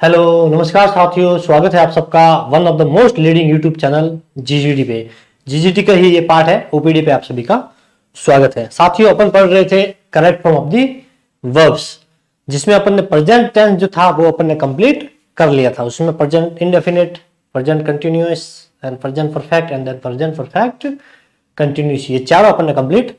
Hello नमस्कार साथियों, स्वागत है आप सबका one of the most leading YouTube channel GGT पे। जीजीटी का ही ये पार्ट है, ओपीडी पे आप सभी का स्वागत है। साथियों, अपन पढ़ रहे थे correct form of the verbs, जिसमें अपन ने प्रेजेंट टेंस जो था वो अपन ने कंप्लीट कर लिया था। उसमें present indefinite, present continuous and present perfect and then present perfect continuous, ये चारों अपन ने कंप्लीट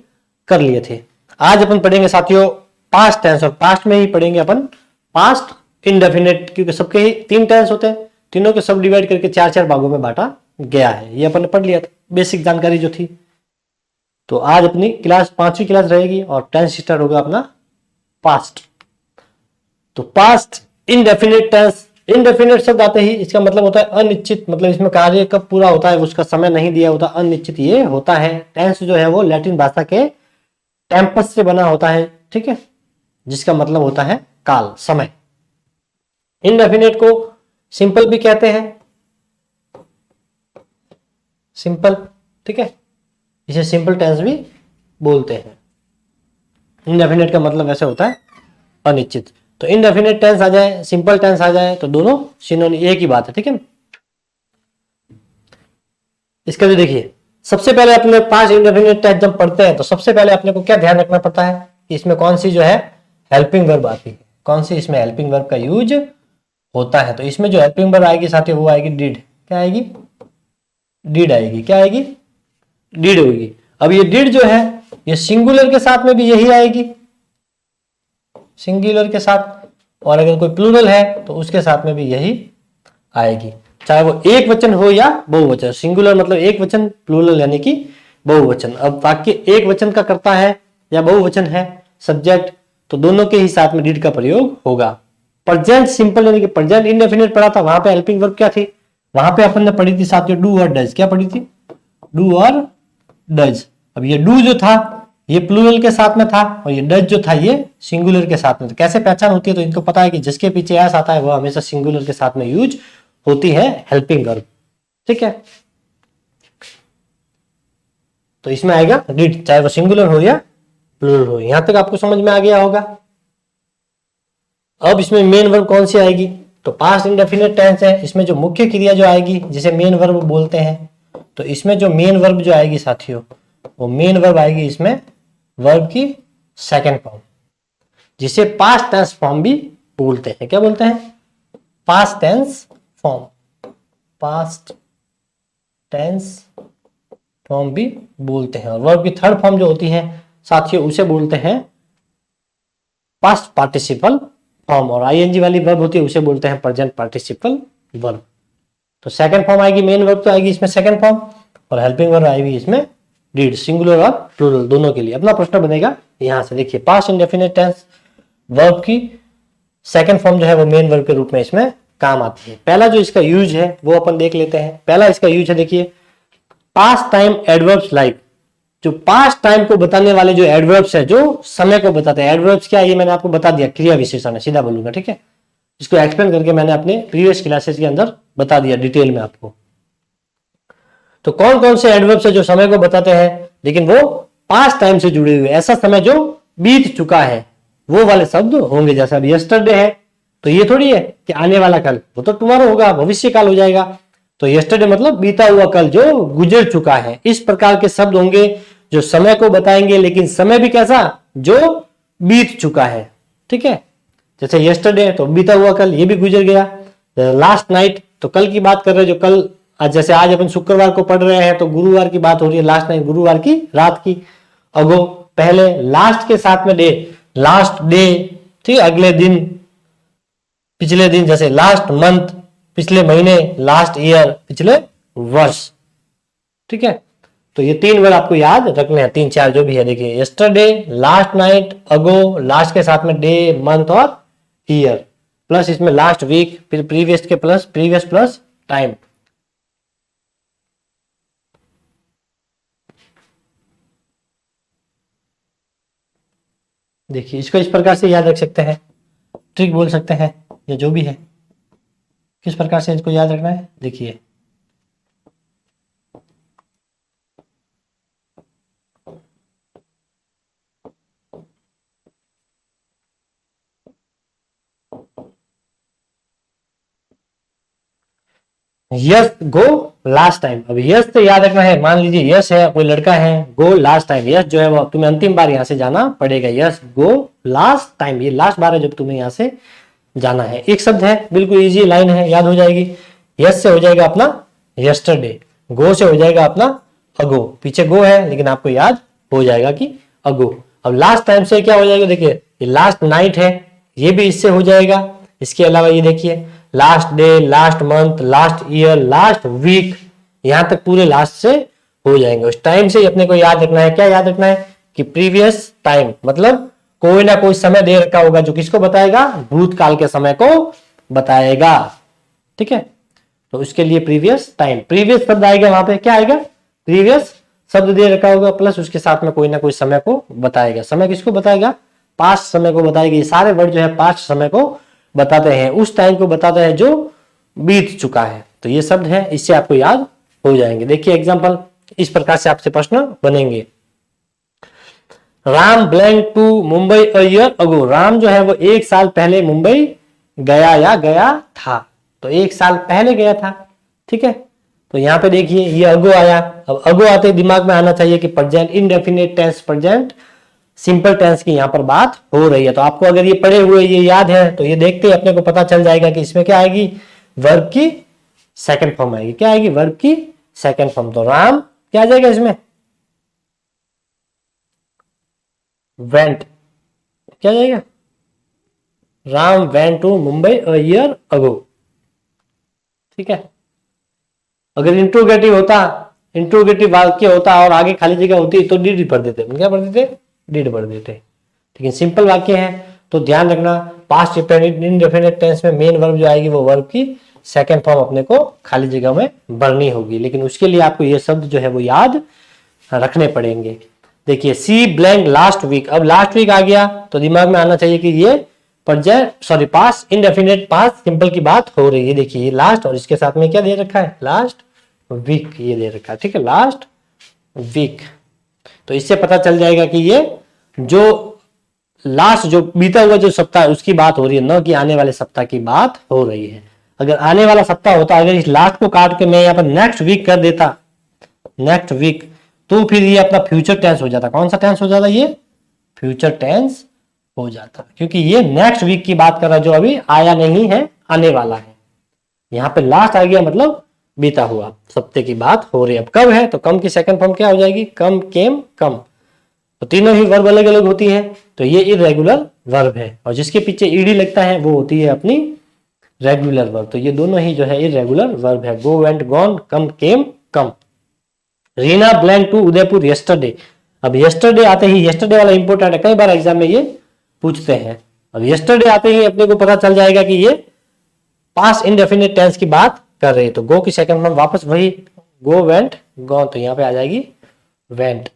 कर लिए थे। आज अपन पढ़ेंगे साथियों पास्ट टेंस, और पास्ट में ही पढ़ेंगे अपन पास्ट इनडेफिनेट, क्योंकि सबके ही तीन टेंस होते हैं, तीनों को सब डिवाइड करके चार चार भागों में बांटा गया है। ये अपन ने पढ़ लिया था, बेसिक जानकारी जो थी। तो आज अपनी क्लास पांचवी क्लास रहेगी और टेंस स्टार्ट होगा अपना पास्ट। तो पास्ट इनडेफिनेट टेंस, इनडेफिनेट शब्द आते ही इसका मतलब होता है अनिश्चित, मतलब इसमें कार्य कब पूरा होता है उसका समय नहीं दिया होता, अनिश्चित ये होता है। टेंस जो है वो लैटिन भाषा के टेम्पस से बना होता है, ठीक है, जिसका मतलब होता है काल, समय। इनडेफिनेट को सिंपल भी कहते हैं, सिंपल, ठीक है, इसे सिंपल टेंस भी बोलते हैं। इनडेफिनेट का मतलब ऐसे होता है अनिश्चित। तो इनडेफिनेट टेंस आ जाए, सिंपल टेंस आ जाए, तो दोनों सिनोनिम, एक ही बात है, ठीक है। इसका जो देखिए, सबसे पहले अपने पांच इनडेफिनेट टेंस जब पढ़ते हैं तो सबसे पहले अपने को क्या ध्यान रखना पड़ता है कि इसमें कौन सी जो है हेल्पिंग वर्ब आती है, कौन सी इसमें हेल्पिंग वर्ब का यूज होता है। तो इसमें जो हेल्पिंग वर्ब आएगी साथियों वो आएगी डिड। क्या आएगी? डिड आएगी। क्या आएगी? डिड होगी। अब ये डिड जो है ये सिंगुलर के साथ में भी यही आएगी, सिंगुलर के साथ, और अगर कोई प्लूरल है तो उसके साथ में भी यही आएगी, चाहे वो एक वचन हो या बहुवचन। सिंगुलर मतलब एक वचन, प्लूरल यानी कि बहुवचन। अब वाक्य एक वचन का करता है या बहुवचन है सब्जेक्ट, तो दोनों के ही साथ में डिड का प्रयोग होगा। प्रेजेंट सिंपल यानी कि प्रेजेंट इंडेफिनिट पढ़ा था, वहां पे हेल्पिंग वर्ब क्या थी, वहां पे अपन ने पढ़ी थी साथियों डू और डज। क्या पढ़ी थी? डू और डज। अब ये डू जो था ये प्लूरल के साथ में था, और ये डज जो था ये सिंगुलर के साथ में था। कैसे पहचान होती है? तो इनको पता है कि जिसके पीछे एस आता है वो हमेशा सिंगुलर के साथ में यूज होती है हेल्पिंग वर्ब, ठीक है। तो इसमें आएगा डिड, चाहे वो सिंगुलर हो या प्लूरल हो। यहां तक आपको समझ में आ गया होगा। अब इसमें मेन वर्ब कौन सी आएगी? तो पास्ट इंडेफिनिट टेंस है, इसमें जो मुख्य क्रिया जो आएगी जिसे मेन वर्ब बोलते हैं, तो इसमें जो मेन वर्ब जो आएगी साथियों, वो मेन वर्ब आएगी इसमें वर्ब की सेकंड फॉर्म, जिसे पास्ट टेंस फॉर्म भी बोलते हैं। क्या बोलते हैं? Past tense form, past tense form भी बोलते हैं। और वर्ब की थर्ड फॉर्म जो होती है साथियों उसे बोलते हैं पास्ट पार्टिसिपल फॉर्म, और आईएनजी वाली वर्ब होती है उसे बोलते हैं प्रेजेंट पार्टिसिपल वर्ब। तो सेकंड फॉर्म आएगी, मेन वर्ब तो आएगी इसमें सेकंड फॉर्म, और हेल्पिंग वर्ब आएगी इसमें डिड, सिंगुलर और प्लूरल दोनों के लिए। अपना प्रश्न बनेगा यहां से, देखिए पास्ट इंडेफिनिट टेंस वर्ब की सेकंड फॉर्म जो है वो मेन वर्ब के रूप में इसमें काम आती है। पहला जो इसका यूज है वो अपन देख लेते हैं। पहला इसका यूज है, देखिए पास्ट टाइम एडवर्ब्स लाइक, जो पास्ट टाइम को बताने वाले जो एडवर्ब्स है जो समय को बताते हैं। एडवर्ब्स क्या है ये मैंने आपको बता दिया, क्रिया विशेषण है, सीधा बोलूंगा, ठीक है। इसको एक्सप्लेन करके मैंने अपने प्रीवियस क्लासेस के अंदर बता दिया डिटेल में आपको। तो कौन कौन से एडवर्ब्स है जो समय को बताते हैं लेकिन वो पास्ट टाइम से जुड़े हुए, ऐसा समय जो बीत चुका है, वो वाले शब्द होंगे। जैसे अब यस्टरडे है तो ये थोड़ी है कि आने वाला कल, वो तो टुमारो होगा, भविष्य काल हो जाएगा। तो यस्टरडे मतलब बीता हुआ कल जो गुजर चुका है। इस प्रकार के शब्द होंगे जो समय को बताएंगे, लेकिन समय भी कैसा, जो बीत चुका है, ठीक है। जैसे यस्टरडे तो बीता हुआ कल, ये भी गुजर गया। लास्ट नाइट तो कल की बात कर रहे हैं, जो कल, जैसे आज अपन शुक्रवार को पढ़ रहे हैं तो गुरुवार की बात हो रही है, लास्ट नाइट गुरुवार की रात की। अगो पहले लास्ट के साथ में डे, लास्ट डे, ठीक है, अगले दिन, पिछले दिन, जैसे लास्ट मंथ पिछले महीने, लास्ट ईयर पिछले वर्ष, ठीक है। तो ये तीन वर्ड आपको याद रखने हैं, तीन चार जो भी है। देखिए यस्टरडे, लास्ट नाइट, अगो, लास्ट के साथ में डे, मंथ और ईयर, प्लस इसमें लास्ट वीक, फिर प्रीवियस के प्लस प्रीवियस प्लस टाइम। देखिए इसको इस प्रकार से याद रख सकते हैं, ट्रिक बोल सकते हैं या जो भी है। किस प्रकार से इसको याद रखना है, देखिए यस गो लास्ट टाइम। अब यस से याद रखना है, मान लीजिए यस है, कोई लड़का है, गो लास्ट टाइम, यस जो है वो तुम्हें अंतिम बार यहाँ से जाना पड़ेगा। यस गो लास्ट टाइम, ये लास्ट बार है जब तुम्हें यहाँ से जाना है। एक शब्द है, बिल्कुल इजी लाइन है, याद हो जाएगी। यस से हो जाएगा अपना यस्टरडे, गो से हो जाएगा अपना अगो, पीछे गो है लेकिन आपको याद हो जाएगा कि अगो। अब लास्ट टाइम से क्या हो जाएगा, देखिए ये लास्ट नाइट है, ये भी इससे हो जाएगा। इसके अलावा ये देखिए last day, last month, last year, last week, यहां तक पूरे लास्ट से हो जाएंगे। उस टाइम से अपने को याद रखना है, क्या याद रखना है कि प्रीवियस टाइम, मतलब कोई ना कोई समय दे रखा होगा जो किसको बताएगा, भूतकाल के समय को बताएगा। ठीक है, तो उसके लिए प्रीवियस टाइम, प्रीवियस शब्द आएगा, वहां पे क्या आएगा, प्रीवियस शब्द दे रखा होगा प्लस उसके साथ में कोई ना कोई समय को बताएगा। समय किसको बताएगा, पास्ट समय को बताएगा। ये सारे वर्ड जो है पास्ट समय को बताते हैं, उस टाइम को बताता है जो बीत चुका है। तो ये शब्द है, इससे आपको याद हो जाएंगे। देखिए एग्जांपल, इस प्रकार से आपसे प्रश्न बनेंगे। Ram blank to Mumbai a year ago, Ram जो है वो एक साल पहले मुंबई गया या गया था, तो एक साल पहले गया था। ठीक है, तो यहां पे देखिए ये अगो आया। अब अगो आते दिमाग में आना चाहिए कि present indefinite tense, present simple tense की यहाँ पर बात हो रही है। तो आपको अगर ये पढ़े हुए ये याद है तो ये देखते ही अपने को पता चल जाएगा कि इसमें क्या आएगी, वर्ब की सेकंड फॉर्म आएगी। क्या आएगी, वर्ब की सेकंड फॉर्म। तो राम क्या आ जाएगा इसमें, वेंट, क्या जाएगा, Ram went to Mumbai a year ago. ठीक है, अगर इंट्रोगेटिव होता, इंट्रोगेटिव वाक्य होता और आगे खाली जगह होती तो डिड पढ़ देते, क्या पढ़ देते, डिड पढ़ देते। लेकिन सिंपल वाक्य है तो ध्यान रखना, पास्ट इंडेफिनिट टेंस में मेन वर्ब जो आएगी वो वर्ब की सेकंड फॉर्म अपने को खाली जगह में भरनी होगी। लेकिन उसके लिए आपको ये शब्द जो है वो याद रखने पड़ेंगे। देखिए सी ब्लैंक लास्ट वीक, अब लास्ट वीक आ गया तो दिमाग में आना चाहिए कि ये पास्ट इंडेफिनिट पास्ट सिंपल की बात हो रही है। देखिए ये लास्ट और इसके साथ में क्या दे रखा है, लास्ट वीक, ये दे रखा है। ठीक है, लास्ट वीक, तो इससे पता चल जाएगा कि ये जो लास्ट जो बीता हुआ जो सप्ताह है उसकी बात हो रही है, न कि आने वाले सप्ताह की बात हो रही है। अगर आने वाला सप्ताह होता, अगर इस लास्ट को काट के मैं यहाँ पर नेक्स्ट वीक कर देता, नेक्स्ट वीक, तो फिर ये अपना फ्यूचर टेंस हो जाता। कौन सा टेंस हो जाता, ये फ्यूचर टेंस हो जाता, क्योंकि ये नेक्स्ट वीक की बात कर रहा है जो अभी आया नहीं है, आने वाला है। यहाँ पे लास्ट आ गया मतलब बीता हुआ सप्ताह की बात हो रही है। अब कब है, तो कम की सेकंड फॉर्म क्या हो जाएगी, कम, केम, कम। तो तीनों ही वर्ब अलग अलग होती है, तो ये इरेगुलर वर्ब है, और जिसके पीछे ईडी लगता है वो होती है अपनी रेगुलर वर्ब। तो ये दोनों ही जो है इरेगुलर वर्ब है, go, went, gone, come, came, come. Reena blank to Udaipur yesterday, अब यस्टरडे आते ही, यस्टरडे वाला इंपोर्टेंट है, कई बार एग्जाम में ये पूछते हैं। अब यस्टरडे आते ही अपने को पता चल जाएगा कि ये पास्ट इंडेफिनिट टेंस की बात कर रहे हैं। तो गो की सेकंड फॉर्म वापस वही गो, वेंट, गॉन, तो यहाँ पे आ जाएगी वेंट।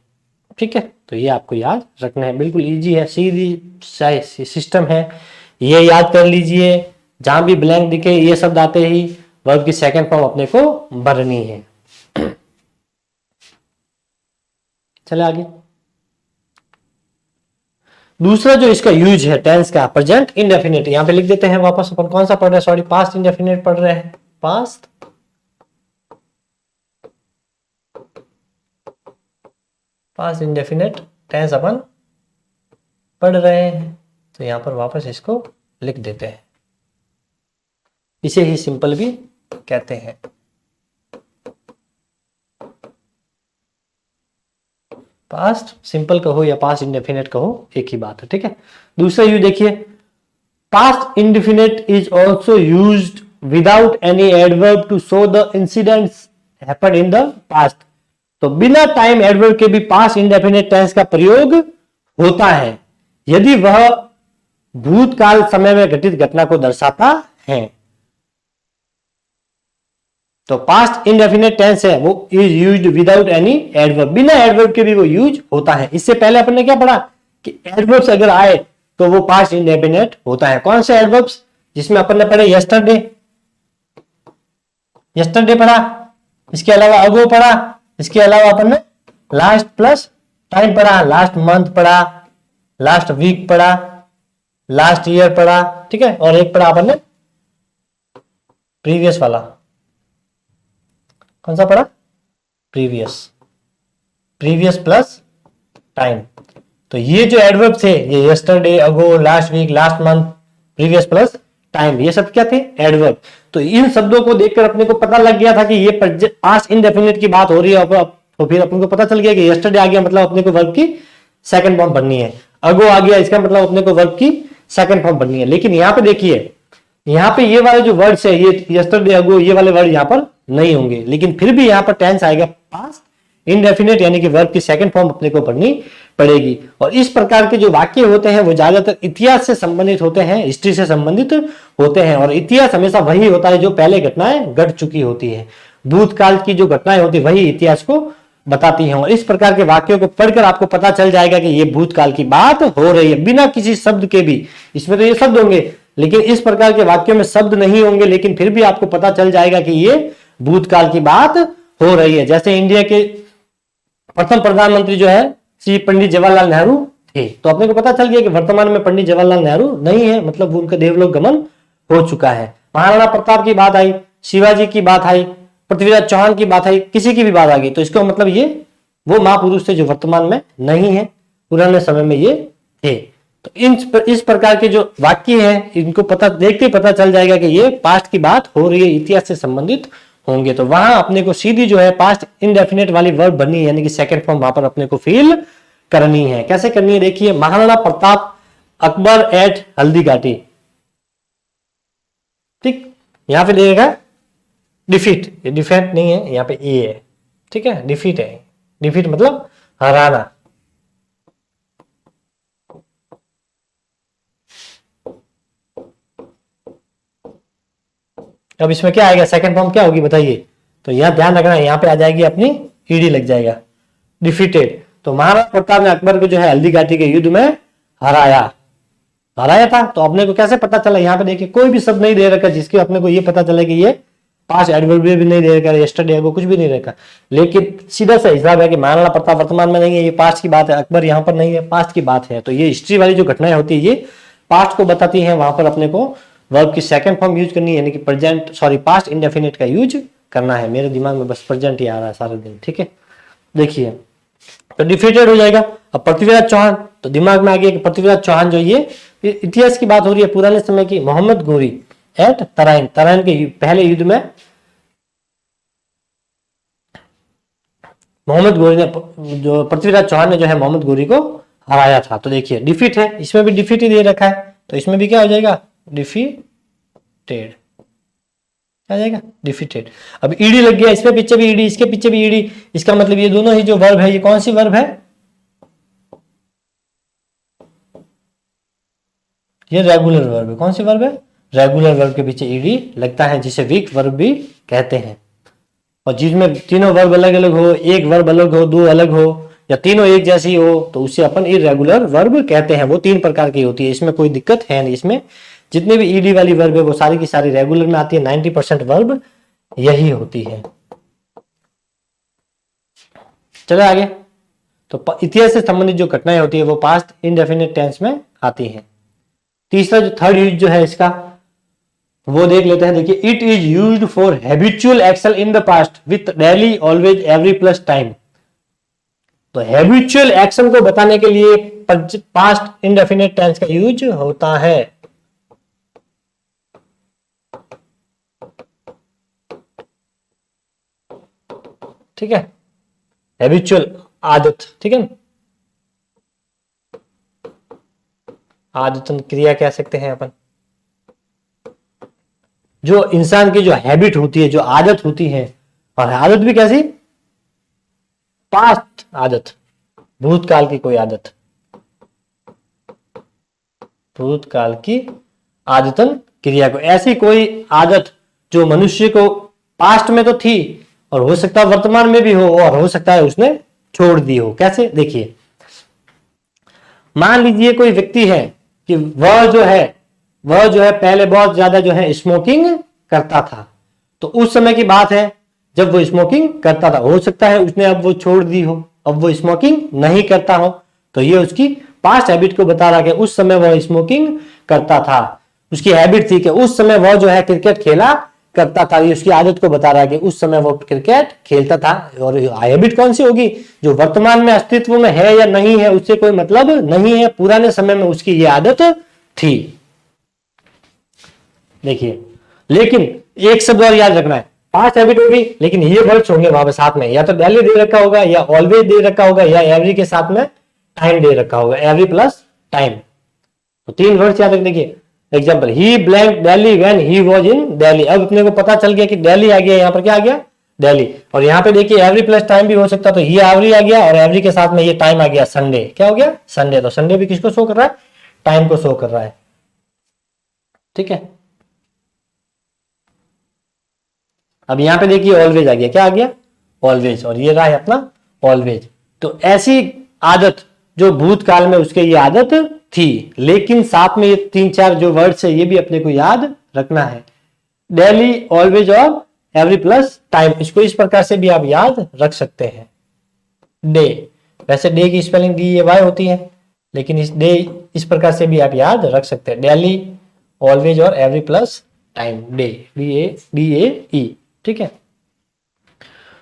ठीक है, तो ये आपको याद रखना है, बिल्कुल इजी है, सीधी सिस्टम है, ये याद कर लीजिए। जहां भी ब्लैंक दिखे ये शब्द आते ही वर्ब की सेकंड फॉर्म अपने को भरनी है। चले आगे, दूसरा जो इसका यूज है टेंस का, प्रेजेंट इंडेफिनिट, यहां पे लिख देते हैं वापस। अपन कौन सा पढ़ रहे हैं, सॉरी पास्ट इंडेफिनिट पढ़ रहे हैं, पास्ट इंडेफिनिट टेंस अपन पढ़ रहे हैं। तो यहां पर वापस इसको लिख देते हैं, इसे ही सिंपल भी कहते हैं। पास्ट सिंपल कहो या पास्ट इंडेफिनिट कहो, एक ही बात है। ठीक है, दूसरा यूज देखिए, past indefinite is also used without any adverb to show the incidents happened in the past. तो बिना टाइम एडवर्ब के भी पास्ट इंडेफिनिट टेंस का प्रयोग होता है यदि वह भूतकाल समय में घटित घटना को दर्शाता है। तो पास्ट इंडेफिनिट टेंस है वो is used without any adverb, बिना एडवर्ब के भी वो यूज होता है। इससे पहले अपन ने क्या पढ़ा कि एडवर्ब्स अगर आए तो वो पास्ट इंडेफिनिट होता है। कौन से एडवर्ब्स, जिसमें अपन ने पढ़े यस्टरडे, यस्टरडे पढ़ा, इसके अलावा अगो पढ़ा, इसके अलावा अपन ने लास्ट प्लस टाइम पढ़ा, लास्ट मंथ पढ़ा, लास्ट वीक पढ़ा, लास्ट ईयर पढ़ा। ठीक है, और एक पढ़ा अपन ने प्रीवियस वाला, कौन सा पढ़ा? Previous, previous plus time. तो ये जो एडवर्ब थे, ये yesterday, ago, last week, last month, previous plus time, ये सब क्या थे? एडवर्ब। तो इन शब्दों को देखकर अपने को पता लग गया था कि ये पास्ट इंडेफिनिट की बात हो रही है। तो फिर अपन को पता चल गया कि यस्टरडे आ गया मतलब अपने को वर्ब की सेकंड फॉर्म बननी है, अगो आ गया इसका मतलब अपने को वर्ब की सेकंड फॉर्म बननी है। लेकिन यहाँ पे देखिए, यहाँ पे ये वाले जो वर्ड्स है, ये यस्टरडे, अगो, ये वाले वर्ड यहाँ पर नहीं होंगे, लेकिन फिर भी यहाँ पर टेंस आएगा पास्ट इंडेफिनिट, यानी कि वर्ब की सेकंड फॉर्म अपने को पढ़नी पड़ेगी। और इस प्रकार के जो वाक्य होते हैं वो ज्यादातर इतिहास से संबंधित होते हैं, हिस्ट्री से संबंधित होते हैं। और इतिहास हमेशा वही होता है जो पहले घटनाएं घट चुकी होती है। भूतकाल की जो घटनाएं होती है वही इतिहास को बताती हैं। और इस प्रकार के वाक्यों को पढ़कर आपको पता चल जाएगा कि ये भूतकाल की बात हो रही है, बिना किसी शब्द के भी। इसमें तो ये शब्द होंगे, लेकिन इस प्रकार के वाक्यों में शब्द नहीं होंगे, लेकिन फिर भी आपको पता चल जाएगा कि ये भूतकाल की बात हो रही है। जैसे इंडिया के प्रथम प्रधानमंत्री जो है श्री पंडित जवाहरलाल नेहरू थे, तो अपने को पता चल गया कि वर्तमान में पंडित जवाहरलाल नेहरू नहीं है, मतलब उनका देवलोक गमन हो चुका है। महाराणा प्रताप की बात आई, शिवाजी की बात आई, पृथ्वीराज चौहान की बात आई, किसी की भी बात आ गई, तो इसका मतलब ये वो महापुरुष थे जो वर्तमान में नहीं है, पुराने समय में ये थे। तो इस प्रकार के जो वाक्य हैं, इनको पता देखते पता चल जाएगा कि ये पास्ट की बात हो रही है, इतिहास से संबंधित होंगे। तो वहां अपने को सीधी जो है पास्ट इंडेफिनिट वाली वर्ब बननी है, यानी कि सेकंड फॉर्म वहां पर अपने को फील करनी है। कैसे करनी है देखिए, महाराणा प्रताप अकबर एट हल्दी घाटी, ठीक, यहां पे देगा डिफीट, ये डिफेट नहीं है, यहाँ पे ए है, ठीक है, डिफीट है, डिफीट मतलब हराना। अब इसमें क्या आएगा, सेकंड फॉर्म क्या होगी बताइए? तो यहां ध्यान रखना, यहां पे आ जाएगी अपनी ईडी लग जाएगा, डिफीटेड। तो महाराणा प्रताप ने अकबर को जो है हल्दी घाटी के युद्ध में हराया था। तो अपने को कैसे पता चला? यहाँ पे देखिए कोई भी शब्द नहीं दे रखा जिसके अपने को ये पता चला कि ये पास्ट एडवर्ब भी नहीं दे रखा, यस्टरडे को कुछ भी नहीं रखा, लेकिन सीधा सा हिसाब है कि महाराणा प्रताप वर्तमान में नहीं है, ये पास्ट की बात है, अकबर यहाँ पर नहीं है, पास्ट की बात है। तो ये हिस्ट्री वाली जो घटनाएं होती है ये पास्ट को बताती है, वहां पर अपने को वर्ब की सेकंड फॉर्म यूज करनी है, यानी कि प्रेजेंट सॉरी पास्ट इंडेफिनिट का यूज करना है। मेरे दिमाग में बस प्रेजेंट ही आ रहा है सारे दिन, ठीक है। देखिए तो डिफीटेड हो जाएगा। अब पृथ्वीराज चौहान, तो दिमाग में आ गया कि पृथ्वीराज चौहान जो ये इतिहास की बात हो रही है पुराने समय की। मोहम्मद गोरी एट तराइन, तराइन के पहले युद्ध में मोहम्मद गोरी ने, जो पृथ्वीराज चौहान ने जो है मोहम्मद गोरी को हराया था। तो देखिए डिफीट है, इसमें भी डिफीट ही दे रखा है, तो इसमें भी क्या हो जाएगा, डिफीटेड आ जाएगा, डिफीटेड। अब ईडी लग गया, इसके पीछे भी ईडी, इसके पीछे भी ईडी, इसका मतलब ये दोनों ही जो वर्ब है, ये कौन सी वर्ब है, ये रेगुलर वर्ब है। कौन सी वर्ब है, रेगुलर वर्ब के पीछे ईडी लगता है, जिसे वीक वर्ब भी कहते हैं। और जिसमें तीनों वर्ब अलग अलग हो, एक वर्ब अलग हो, दो अलग हो, या तीनों एक जैसी हो, तो उसे अपन इरेगुलर वर्ब कहते हैं। वो तीन प्रकार की होती है, इसमें कोई दिक्कत है नहीं। इसमें जितने भी ईडी वाली वर्ब है वो सारी की सारी रेगुलर में आती है, 90% वर्ब यही होती है। चलो आगे। तो इतिहास से संबंधित जो घटनाएं होती है वो पास्ट इंडेफिनिट टेंस में आती हैं। तीसरा जो थर्ड यूज जो है इसका, वो देख लेते हैं। देखिए, it is used for habitual action in the past with daily, always, every plus time. तो हैबिचुअल एक्शन को बताने के लिए पास्ट इंडेफिनिट टेंस का यूज होता है। ठीक है, हैबिचुअल आदत, ठीक है, आदतन क्रिया कह सकते हैं अपन। जो इंसान की जो हैबिट होती है, जो आदत होती है, और आदत भी कैसी, पास्ट आदत, भूतकाल की कोई आदत, भूतकाल की आदतन क्रिया को, ऐसी कोई आदत जो मनुष्य को पास्ट में तो थी और हो सकता है वर्तमान में भी हो, और हो सकता है उसने छोड़ दी हो। कैसे, देखिए, मान लीजिए कोई व्यक्ति है कि वह जो है पहले बहुत ज्यादा जो है स्मोकिंग करता था। तो उस समय की बात है जब वो स्मोकिंग करता था। हो सकता है उसने अब वो छोड़ दी हो, अब वो स्मोकिंग नहीं करता हो। तो ये उसकी पास्ट हैबिट को बता रहा है कि उस समय वह स्मोकिंग करता था। उसकी हैबिट थी कि उस समय वह जो है क्रिकेट खेला करता था, ये उसकी आदत को बता रहा है कि उस समय वो क्रिकेट खेलता था। और हैबिट कौन सी होगी, जो वर्तमान में अस्तित्व में है या नहीं है उससे कोई मतलब नहीं है, पुराने समय में उसकी ये आदत थी। देखिए, लेकिन एक शब्द और याद रखना है, पास्ट हैबिट होगी लेकिन ये वर्ड्स होंगे वहां पे साथ में, या तो डेली दे रखा होगा, या ऑलवेज दे रखा होगा, या एवरी के साथ में टाइम दे रखा होगा, एवरी प्लस टाइम। तो 3 वर्ड्स याद रख। देखिए example, he blank Delhi when he was in Delhi. अब अपने को पता चल गया कि दिल्ली आ गया, यहाँ पर क्या आ गया, दिल्ली। और यहाँ पे देखिए एवरी प्लस टाइम भी हो सकता, तो ये एवरी आ गया और एवरी के साथ में ये टाइम आ गया, संडे। क्या हो गया, संडे। तो संडे भी किसको शो कर रहा है, टाइम को शो कर रहा है। ठीक है, अब यहां पे देखिए ऑलवेज आ गया, क्या आ गया, ऑलवेज। और ये रहा है अपना ऑलवेज। तो ऐसी आदत जो भूतकाल में उसके ये आदत थी, लेकिन साथ में ये 3-4 जो वर्ड्स है ये भी अपने को याद रखना है, डेली, ऑलवेज और एवरी प्लस टाइम। इसको इस प्रकार से भी आप याद रख सकते हैं। डे, वैसे डे की स्पेलिंग DAY होती है, लेकिन इस डे इस प्रकार से भी आप याद रख सकते हैं, डेली, ऑलवेज और every plus time, day, DAE। ठीक है,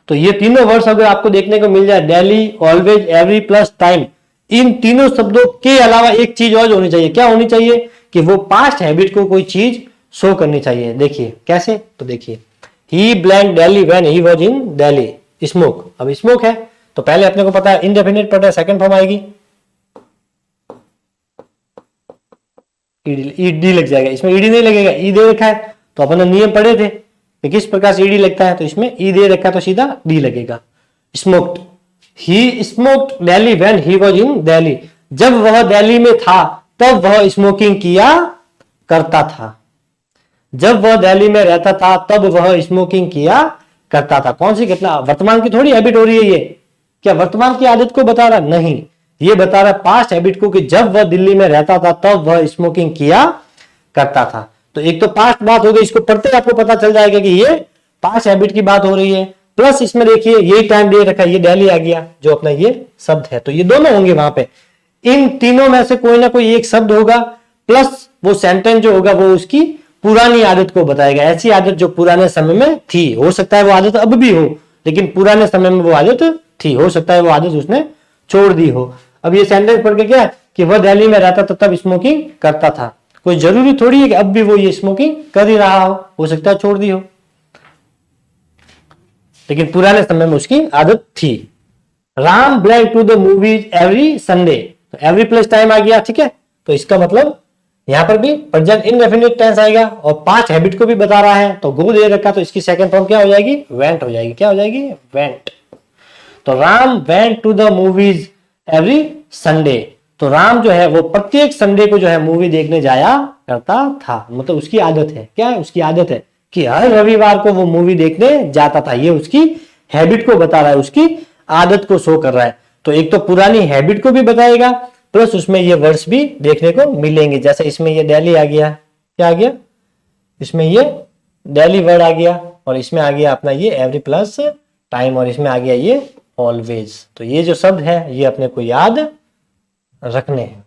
तो ये तीनों वर्ड्स अगर आपको देखने को मिल जाए, daily, always, every plus time, इन तीनों शब्दों के अलावा एक चीज और होनी चाहिए। क्या होनी चाहिए, कि वो पास्ट हैबिट को कोई चीज शो करनी चाहिए। देखिए कैसे, तो देखिए, he blank Delhi when he was in Delhi, smoke. अब स्मोक है तो पहले अपने को पता है इंडेफिनिट पढ़ा है, सेकंड फॉर्म आएगी ईडी लग जाएगा, इसमें ईडी नहीं लगेगा, ई दे रखा है। तो अपन ने नियम पढ़े थे कि किस प्रकार से ईडी लगता है, तो इसमें ई दे रखा है तो सीधा डी लगेगा। Smoked, he smoked Delhi when he was in Delhi, जब वह दिल्ली में था तब वह स्मोकिंग किया करता था। जब वह दिल्ली में रहता था तब वह स्मोकिंग किया करता था। कौन सी घटना, वर्तमान की थोड़ी हैबिट हो रही है ये, क्या वर्तमान की आदत को बता रहा, नहीं, ये बता रहा पास्ट हैबिट को, कि जब वह दिल्ली में रहता था तब वह स्मोकिंग किया करता था। तो एक तो पास्ट बात हो गई, इसको पढ़ते आपको पता चल जाएगा कि ये पास्ट हैबिट की बात हो रही है। प्लस इसमें देखिए ये टाइम दे रखा है, ये दिल्ली आ गया जो अपना ये शब्द है, तो ये दोनों होंगे वहां पे। इन तीनों में से कोई ना कोई एक शब्द होगा, प्लस वो सेंटेंस जो होगा वो उसकी पुरानी आदत को बताएगा, ऐसी आदत जो पुराने समय में थी। हो सकता है वो आदत अब भी हो, लेकिन पुराने समय में वो आदत थी, हो सकता है वो आदत उसने छोड़ दी हो। अब ये सेंटेंस पढ़ के क्या, कि वह दिल्ली में रहता था तब स्मोकिंग करता था, कोई जरूरी थोड़ी है कि अब भी वो ये स्मोकिंग कर ही रहा हो सकता है छोड़ दी हो, लेकिन पुराने समय में उसकी आदत थी। Ram blank to the movies every Sunday, तो एवरी प्लस टाइम आ गया। ठीक है, तो इसका मतलब यहां पर भी प्रेजेंट इंडेफिनिट टेंस आएगा, और पास्ट हैबिट को भी बता रहा है, तो गो दे रखा, तो इसकी सेकंड फॉर्म क्या हो जाएगी, वेंट हो जाएगी। क्या हो जाएगी, वेंट। तो Ram went to the movies every Sunday, तो राम जो है वो प्रत्येक संडे को जो है मूवी देखने जाया करता था, मतलब उसकी आदत है। क्या है, उसकी आदत है कि हर रविवार को वो मूवी देखने जाता था। ये उसकी हैबिट को बता रहा है, उसकी आदत को शो कर रहा है। तो एक तो पुरानी हैबिट को भी बताएगा, प्लस उसमें ये वर्ड्स भी देखने को मिलेंगे। जैसे इसमें ये दिल्ली आ गया, क्या आ गया, इसमें ये दिल्ली वर्ड आ गया, और इसमें आ गया अपना ये एवरी प्लस टाइम, और इसमें आ गया ये ऑलवेज। तो ये जो शब्द है ये अपने को याद रखने हैं।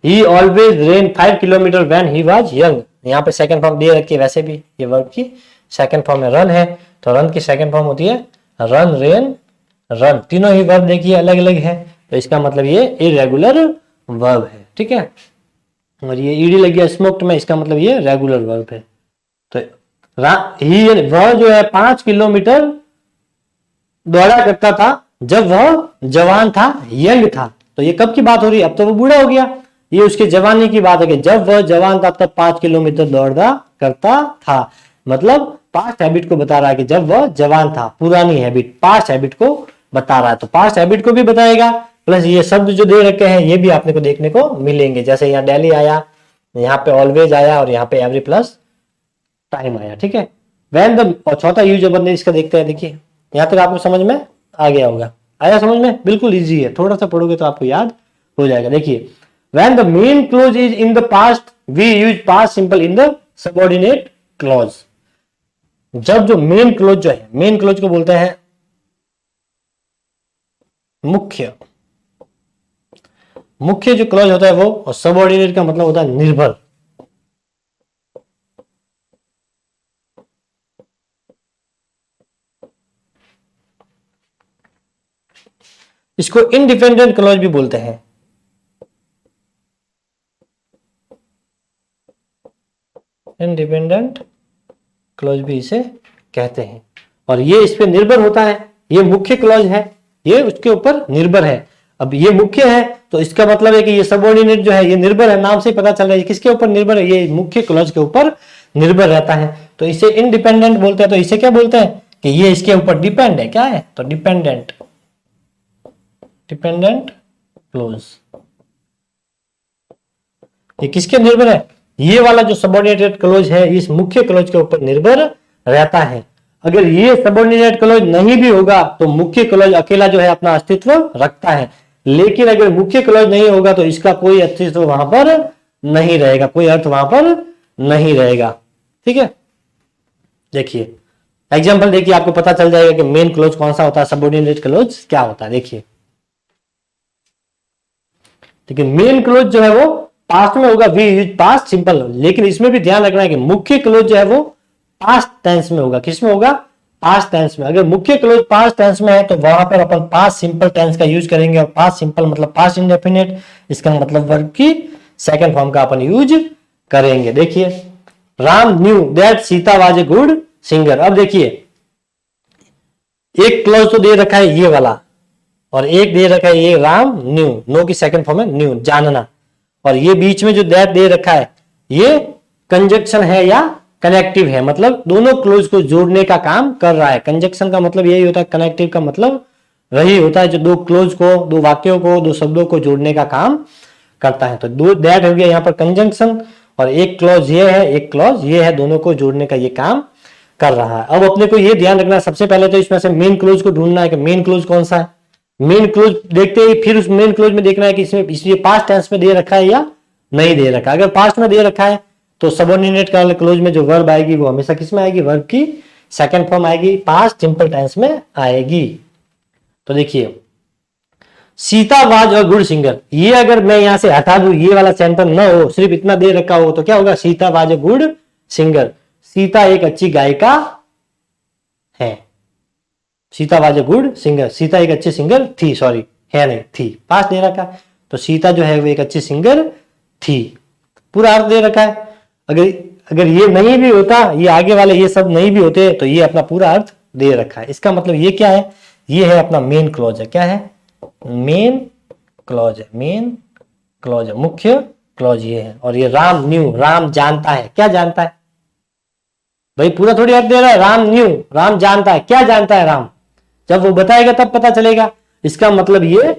ही always rain 5 kilometre when he was young, यहाँ पे सेकंड फॉर्म दे रखी है, वैसे भी ये वर्ब की सेकंड फॉर्म में रन है, तो रन की सेकंड फॉर्म होती है रन, रेन, रन। तीनों ही वर्ब देखिए अलग अलग है, तो इसका मतलब ये इरेगुलर वर्ब है। ठीक है, और ये ईडी लग गया स्मोक्ड में, इसका मतलब ये रेगुलर वर्ब है। तो वह जो है 5 किलोमीटर दौड़ा करता था जब वह जवान था, यंग था। तो ये कब की बात हो रही है, अब तो वो बूढ़ा हो गया, ये उसके जवानी की बात है कि जब वह जवान था तब 5 किलोमीटर दौड़ा करता था। मतलब पास्ट हैबिट को बता रहा है कि जब वह जवान था, पुरानी हैबिट, पास्ट हैबिट को बता रहा है। तो पास्ट हैबिट को भी बताएगा, प्लस ये शब्द जो दे रखे हैं ये भी आपने को देखने को मिलेंगे। जैसे यहाँ डेली आया, यहाँ पे ऑलवेज आया, और यहाँ पे एवरी प्लस टाइम आया। ठीक है, वैन द, और चौथा यूज बंदे इसका देखते हैं। देखिए यहाँ तक आपको समझ में आ गया होगा, आया समझ में, बिल्कुल इजी है, थोड़ा सा पढ़ोगे तो आपको याद हो जाएगा। देखिए, when the main clause is in the past we use past simple in the subordinate clause। जब जो मेन क्लोज जो है, मेन क्लोज को बोलते हैं मुख्य, मुख्य जो क्लोज होता है वो, और सबऑर्डिनेट का मतलब होता है निर्भर। इसको इंडिपेंडेंट क्लॉज भी बोलते हैं। इंडिपेंडेंट क्लॉज भी इसे कहते हैं, और ये इस पे निर्भर होता है। ये मुख्य क्लॉज है, ये उसके ऊपर निर्भर है। अब ये मुख्य है तो इसका मतलब है कि ये सबऑर्डिनेट जो है ये निर्भर है, नाम से पता चल रहा है किसके ऊपर निर्भर है, ये मुख्य क्लॉज के ऊपर निर्भर रहता है, तो इसे इंडिपेंडेंट बोलते हैं। तो इसे क्या बोलते हैं कि ये इसके ऊपर डिपेंड है, क्या है, तो डिपेंडेंट क्लॉज। ये किसके निर्भर है, ये वाला जो सबऑर्डिनेटेड क्लॉज है इस मुख्य क्लॉज के ऊपर निर्भर रहता है। अगर ये सबऑर्डिनेट क्लॉज नहीं भी होगा तो मुख्य क्लॉज अकेला जो है अपना अस्तित्व रखता है, लेकिन अगर मुख्य क्लॉज नहीं होगा तो इसका कोई अस्तित्व वहां पर नहीं रहेगा, कोई अर्थ वहां पर नहीं रहेगा। ठीक है, देखिए एग्जांपल देखिए, आपको पता चल जाएगा कि मेन क्लॉज कौन सा होता है, सबऑर्डिनेट क्लॉज क्या होता है। देखिए मेन क्लॉज जो है वो पास्ट में होगा, वी यूज पास्ट सिंपल, लेकिन इसमें भी ध्यान रखना है कि मुख्य क्लॉज जो है वो पास्ट टेंस में होगा। किस में होगा, पास्ट टेंस में। अगर मुख्य क्लॉज पास्ट टेंस में है तो वहां पर अपन पास्ट सिंपल टेंस का यूज करेंगे, और पास्ट सिंपल मतलब पास्ट इंडेफिनिट, इसका मतलब वर्ब की सेकंड फॉर्म का अपन यूज करेंगे। देखिए Ram knew that Sita was a good singer. अब देखिए एक क्लॉज तो दे रखा है ये वाला, और एक दे रखा है ये राम न्यू, नो की सेकंड फॉर्म है न्यू, जानना, और ये बीच में जो दैट दे रखा है ये कंजक्शन है या कनेक्टिव है, मतलब दोनों क्लोज को जोड़ने का काम कर रहा है। कंजक्शन का मतलब यही होता है, कनेक्टिव का मतलब वही होता है जो दो क्लोज को, दो वाक्यों को, दो शब्दों को जोड़ने का काम करता है। तो दो दैट हो गया यहाँ पर कंजंक्शन, और एक क्लॉज ये है, एक क्लॉज ये है, दोनों को जोड़ने का ये काम कर रहा है। अब अपने को ये ध्यान रखना है, सबसे पहले तो इसमें से मेन क्लोज को ढूंढना है कि मेन क्लोज कौन सा है। मेन क्लोज देखते ही फिर उस मेन क्लोज में देखना है कि इसमें पास्ट टेंस में दे रखा है या नहीं दे रखा है। अगर पास्ट में दे रखा है तो सबऑर्डिनेट वाले क्लोज में जो वर्ब आएगी वो हमेशा किस में आएगी, वर्ब की सेकंड फॉर्म आएगी, पास्ट सिंपल टेंस में आएगी। तो देखिए Sita was a good singer, ये अगर मैं यहां से हटा दूं, ये वाला सेंटेंस ना हो, सिर्फ इतना दे रखा हो, तो क्या होगा, Sita was a good singer, Sita एक अच्छी गायिका है। Sita was a good singer, Sita एक अच्छी सिंगर थी, सॉरी है नहीं, थी, पास्ट दे रखा है, तो सीता जो है वो एक अच्छी सिंगर थी, पूरा अर्थ दे रखा है। अगर ये नहीं भी होता, ये आगे वाले ये सब नहीं भी होते, तो ये अपना पूरा अर्थ दे रखा है। इसका मतलब ये क्या है, ये है अपना मेन क्लॉज है। क्या है, मेन क्लॉज है, मेन क्लॉज है, मुख्य क्लॉज ये है। और ये राम न्यू, राम जानता है, क्या जानता है भाई, पूरा थोड़ी अर्थ दे रहा है, राम न्यू, राम जानता है, क्या जानता है राम, जब वो बताएगा तब पता चलेगा। इसका मतलब ये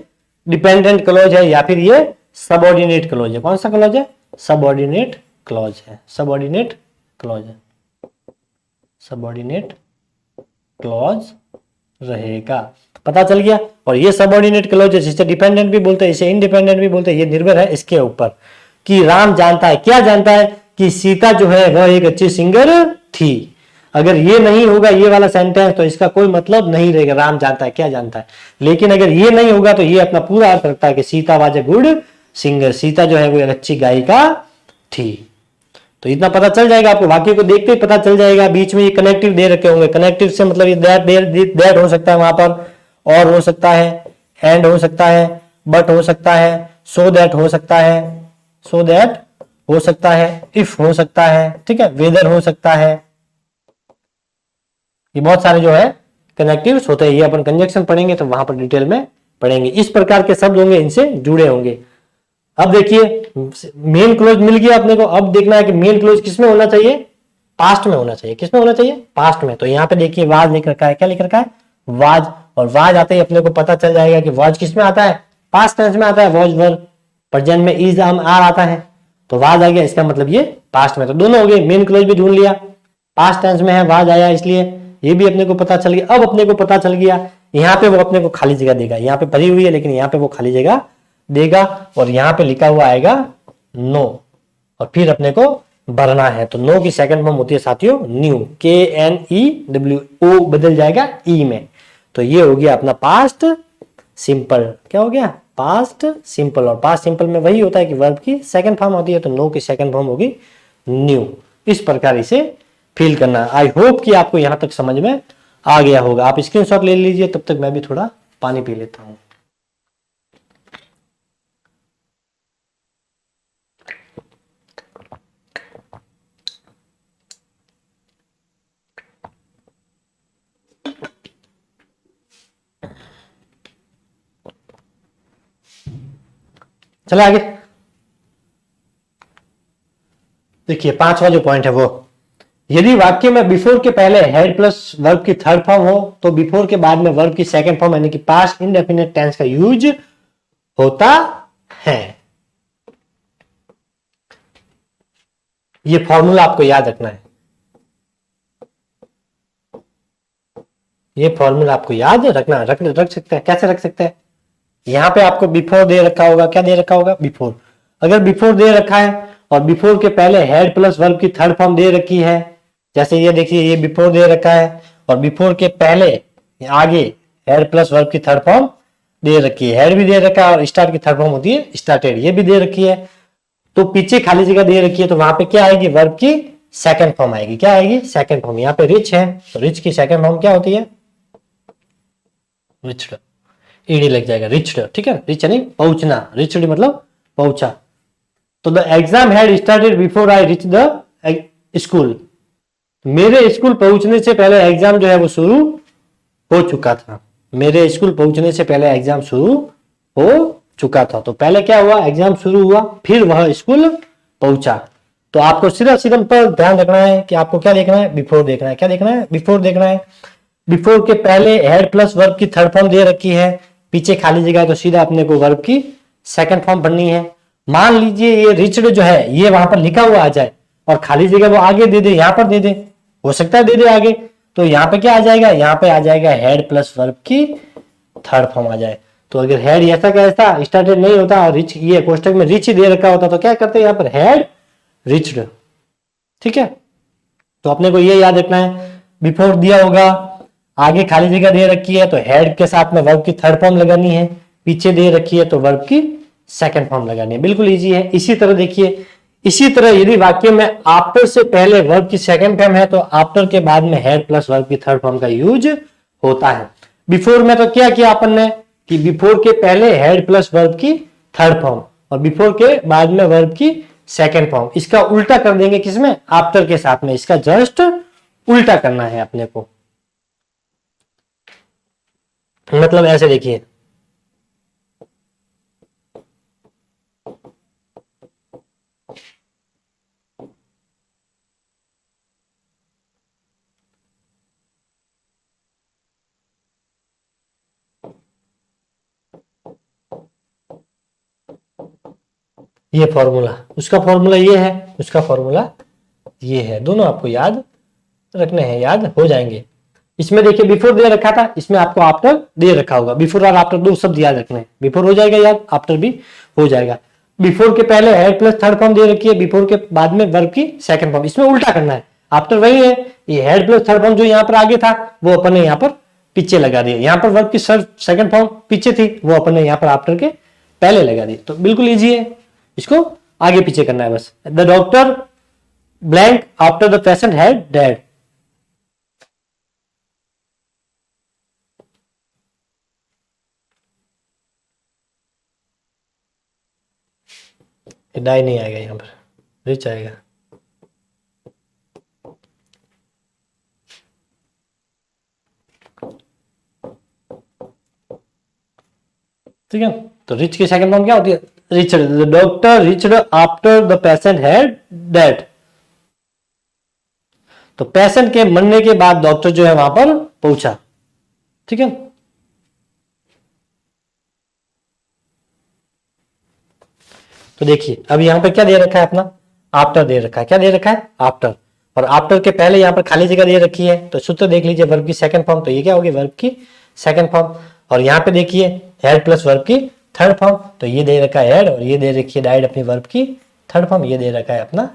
डिपेंडेंट क्लॉज है या फिर ये सबऑर्डिनेट क्लॉज है। कौन सा क्लॉज है, सबऑर्डिनेट क्लॉज है, सबऑर्डिनेट क्लॉज है, सबऑर्डिनेट क्लॉज रहेगा, पता चल गया। और ये सबऑर्डिनेट क्लॉज है, जिसे डिपेंडेंट भी बोलते हैं, इसे इंडिपेंडेंट भी बोलते हैं। ये निर्भर है इसके ऊपर कि राम जानता है, क्या जानता है, कि सीता जो है वह एक अच्छी सिंगर थी। अगर ये नहीं होगा ये वाला सेंटेंस तो इसका कोई मतलब नहीं रहेगा, राम जानता है, क्या जानता है। लेकिन अगर ये नहीं होगा तो ये अपना पूरा अर्थ रखता है कि Sita was a good singer, Sita जो है वो एक अच्छी गायिका थी। तो इतना पता चल जाएगा आपको, वाक्य को देखते ही पता चल जाएगा। बीच में ये कनेक्टिव दे रखे होंगे, कनेक्टिव से मतलब ये दैट हो सकता है वहां पर, और हो सकता है, एंड हो सकता है, बट हो सकता है, सो दैट हो सकता है, सो दैट हो सकता है, इफ हो सकता है, ठीक है, वेदर हो सकता है। ये बहुत सारे जो है कनेक्टिव्स होते हैं, ये अपन कंजक्शन पढ़ेंगे तो वहां पर डिटेल में पढ़ेंगे। इस प्रकार के शब्द होंगे, इनसे जुड़े होंगे। अब देखिए मेन क्लोज मिल गया अपने को, अब देखना है कि मेन क्लोज किसमें होना चाहिए, पास्ट में होना चाहिए। किसमें होना चाहिए, पास्ट में। तो यहाँ पे देखिए वाज लिख रखा है, क्या लिख रखा है, वाज, और वाज आते ही अपने को पता चल जाएगा कि वाज किसमें आता है, पास्ट टेंस में आता है, वाज वर्ब, प्रेजेंट में इज आर आता है, तो वाज आ गया, इसका मतलब ये पास्ट में। तो दोनों हो गए, मेन क्लोज भी ढूंढ लिया, पास्ट टेंस में है, वाज आया, इसलिए ये भी अपने को पता चल गया। अब अपने को पता चल गया यहाँ पे वो अपने को खाली जगह देगा, यहाँ पे भरी हुई है लेकिन यहाँ पे वो खाली जगह देगा, और यहाँ पे लिखा हुआ आएगा नो, और फिर अपने को भरना है। तो नो की सेकंड फॉर्म होती है साथियों न्यू, KNEW, ओ बदल जाएगा ई में। तो ये हो गया अपना पास्ट सिंपल। क्या हो गया, पास्ट सिंपल। और पास्ट सिंपल में वही होता है कि वर्ब की सेकंड फॉर्म होती है, तो नो की सेकंड फॉर्म होगी न्यू। इस प्रकार इसे फील करना। आई होप कि आपको यहां तक समझ में आ गया होगा। आप स्क्रीनशॉट ले लीजिए, तब तक मैं भी थोड़ा पानी पी लेता हूं। चले आगे। देखिए पांचवा जो पॉइंट है वो, यदि वाक्य में बिफोर के पहले हेड प्लस वर्ब की थर्ड फॉर्म हो तो बिफोर के बाद में वर्ब की सेकंड फॉर्म यानी कि पास्ट इंडेफिनिट टेंस का यूज होता है। ये फॉर्मूला आपको याद रखना है, ये फॉर्मूला आपको याद रख सकते हैं। कैसे रख सकते हैं? यहां पे आपको बिफोर दे रखा होगा, क्या दे रखा होगा? बिफोर। अगर बिफोर दे रखा है और बिफोर के पहले हेड प्लस वर्ब की थर्ड फॉर्म दे रखी है, जैसे ये देखिए ये बिफोर दे रखा है और बिफोर के पहले आगे हेड प्लस वर्ब की थर्ड फॉर्म दे रखी है, हेड भी दे रखा है और स्टार्ट की थर्ड फॉर्म होती है स्टार्टेड, ये भी दे रखी है। तो पीछे खाली जगह दे रखी है तो वहां पे क्या आएगी? वर्ब की सेकंड फॉर्म आएगी। क्या आएगी? Second form. यहाँ पे रिच है तो रिच की सेकंड फॉर्म क्या होती है? रिच्ड, ईडी लग जाएगा, रिच्ड। ठीक है, रिच नहीं पहुंचना, रिच्ड मतलब पहुंचा। तो the exam had started before I rich the school, मेरे स्कूल पहुंचने से पहले एग्जाम जो है वो शुरू हो चुका था। मेरे स्कूल पहुंचने से पहले एग्जाम शुरू हो चुका था। तो पहले क्या हुआ? एग्जाम शुरू हुआ, फिर वह स्कूल पहुंचा। तो आपको सीधा सीधा पर ध्यान रखना है कि आपको क्या देखना है? बिफोर देखना है। क्या देखना है? बिफोर देखना है। बिफोर के पहले हेड प्लस वर्ब की थर्ड फॉर्म दे रखी है, पीछे खाली जगह है तो सीधा अपने को वर्ब की सेकंड फॉर्म बननी है। मान लीजिए ये रिच्ड जो है ये वहां पर लिखा हुआ आ जाए और खाली जगह वो आगे दे दे, यहां पर दे दे, हो सकता है दे दे आगे, तो यहाँ पे क्या आ जाएगा? यहाँ पे आ जाएगा हेड प्लस वर्ब की थर्ड फॉर्म आ जाए। तो अगर हेड ऐसा का ऐसा स्टार्टेड नहीं होता और रिच ये कोष्टक में रिच दे रखा होता तो क्या करते हैं? यहाँ पर हेड रिच्ड। ठीक है, तो अपने को ये याद रखना है, बिफोर दिया होगा, आगे खाली जगह दे रखी है तो हेड के साथ में वर्ब की थर्ड फॉर्म लगानी है, पीछे दे रखी है तो वर्ब की सेकंड फॉर्म लगानी है। बिल्कुल इजी है। इसी तरह देखिए, इसी तरह यदि वाक्य में आफ्टर से पहले वर्ब की सेकंड फॉर्म है तो आफ्टर के बाद में हेड प्लस वर्ब की थर्ड फॉर्म का यूज होता है। बिफोर में तो क्या किया अपन ने कि बिफोर के पहले हेड प्लस वर्ब की थर्ड फॉर्म और बिफोर के बाद में वर्ब की सेकंड फॉर्म। इसका उल्टा कर देंगे किसमें? आफ्टर के साथ में। इसका जस्ट उल्टा करना है अपने को। मतलब ऐसे देखिए, ये फॉर्मूला, उसका फॉर्मूला ये है, उसका फॉर्मूला ये है, दोनों आपको याद रखने हैं, याद हो जाएंगे। इसमें देखिए बिफोर दे रखा था, इसमें आपको आफ्टर दे रखा होगा। बिफोर और आफ्टर दो शब्द याद रखने हैं। बिफोर हो जाएगा याद, आफ्टर भी हो जाएगा। बिफोर के पहले हेड प्लस थर्ड फॉर्म दे रखी है, बिफोर के बाद में वर्ब की सेकंड फॉर्म। इसमें उल्टा करना है, आफ्टर वही है, ये हेड प्लस थर्ड फॉर्म जो यहाँ पर आगे था वो अपन ने यहाँ पर पीछे लगा दिया। यहाँ पर वर्ब की सेकंड फॉर्म पीछे थी, वो अपन ने यहाँ पर आफ्टर के पहले लगा दी। तो बिल्कुल ईजी है, इसको आगे पीछे करना है बस। The doctor blank after the patient had dead, die नहीं आएगा, यहाँ पर रिच आएगा। ठीक है, तो रिच की सेकंड फॉर्म क्या होती है? Reached. The doctor reached after the patient had dead, तो पेशेंट के मरने के बाद डॉक्टर जो है वहां पर पहुंचा। ठीक है, तो देखिए अब यहां पर क्या दे रखा है अपना? आफ्टर दे रखा है। क्या दे रखा है? आफ्टर। और आफ्टर के पहले यहां पर खाली जगह दे रखी है, तो सूत्र देख लीजिए, वर्ब की सेकंड फॉर्म, तो ये क्या होगी? वर्ब की सेकंड फॉर्म। और यहाँ पे देखिए हेड प्लस वर्ब की थर्ड फॉर्म, तो ये दे रखा है हेड और ये दे रखी है डाइड अपनी वर्ब की थर्ड फॉर्म, ये दे रखा है अपना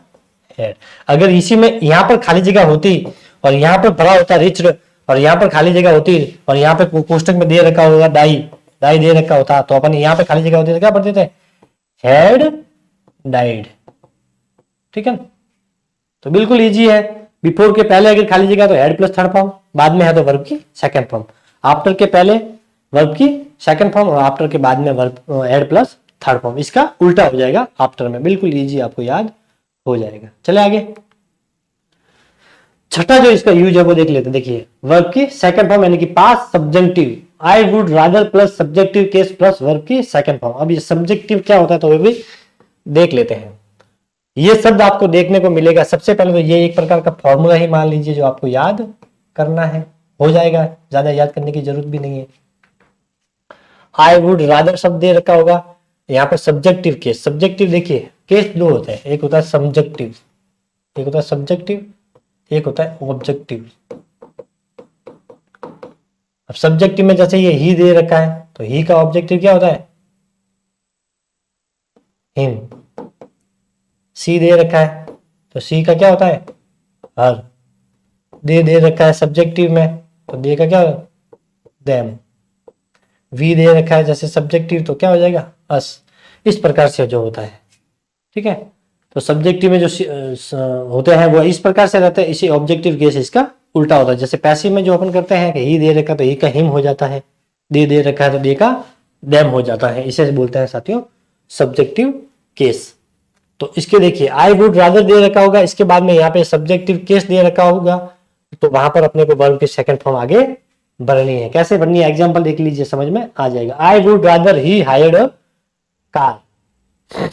हेड। अगर इसी में यहाँ पर खाली जगह होती और यहाँ पर भरा होता रिच्ड और यहाँ पर खाली जगह होती और यहाँ पे कोष्टक में दे रखा होगा डाई, डाई दे रखा होता, तो अपन यहाँ पे खाली जगह होती तो क्या पढ़ते थे? Head died. ठीक है, तो बिल्कुल इजी है। बिफोर के पहले अगर खाली जगह तो हेड प्लस थर्ड फॉर्म, बाद में है तो वर्ब की सेकंड फॉर्म। आफ्टर के पहले वर्ब की सेकंड फॉर्म और आफ्टर के बाद में verb head plus third form. इसका उल्टा हो जाएगा आफ्टर में। बिल्कुल इजी, आपको याद हो जाएगा। चले आगे। छठा जो इसका यूज है वो देख लेते हैं। देखिए वर्ब की सेकंड फॉर्म यानी कि past subjunctive, I would rather plus subjective case plus verb की सेकंड फॉर्म। अब ये सब्जेक्टिव क्या होता है तो वो भी देख लेते हैं। ये शब्द आपको देखने को मिलेगा। सबसे पहले तो ये एक प्रकार का फॉर्मूला ही मान लीजिए जो आपको याद करना है, हो जाएगा, ज्यादा याद करने की जरूरत भी नहीं है। आई वुड रादर शब्द दे रखा होगा, यहाँ पर सब्जेक्टिव केस। सब्जेक्टिव देखिए केस दो होते हैं, एक होता है सब्जेक्टिव, एक होता है सब्जेक्टिव, एक होता है ऑब्जेक्टिव। अब सब्जेक्टिव में जैसे ये ही दे रखा है तो ही का ऑब्जेक्टिव क्या होता है, हिम। सी दे रखा है तो सी का क्या होता है, हर। दे रखा है सब्जेक्टिव में तो दे का क्या होगा, देम। वी दे रखा है जैसे सब्जेक्टिव तो क्या हो जाएगा, अस। इस प्रकार से जो होता है, ठीक है। तो सब्जेक्टिव में जो होते हैं वो इस प्रकार से रहते हैं, इसी ऑब्जेक्टिव केस इसका उल्टा होता है। जैसे पैसिव में जो अपन करते हैं कि ही दे रखा तो ही का हिम हो जाता है, दे रखा है तो दे का देम हो जाता है। इसे बोलते हैं साथियों सब्जेक्टिव केस। तो इसके देखिए आई वुड रादर दे रखा होगा, इसके बाद में यहाँ पे सब्जेक्टिव केस दे रखा होगा, तो वहां पर अपने को वर्ब की सेकंड फॉर्म आगे बढ़नी है। कैसे बढ़नी है एग्जांपल देख लीजिए, समझ में आ जाएगा। I would rather he hired a car.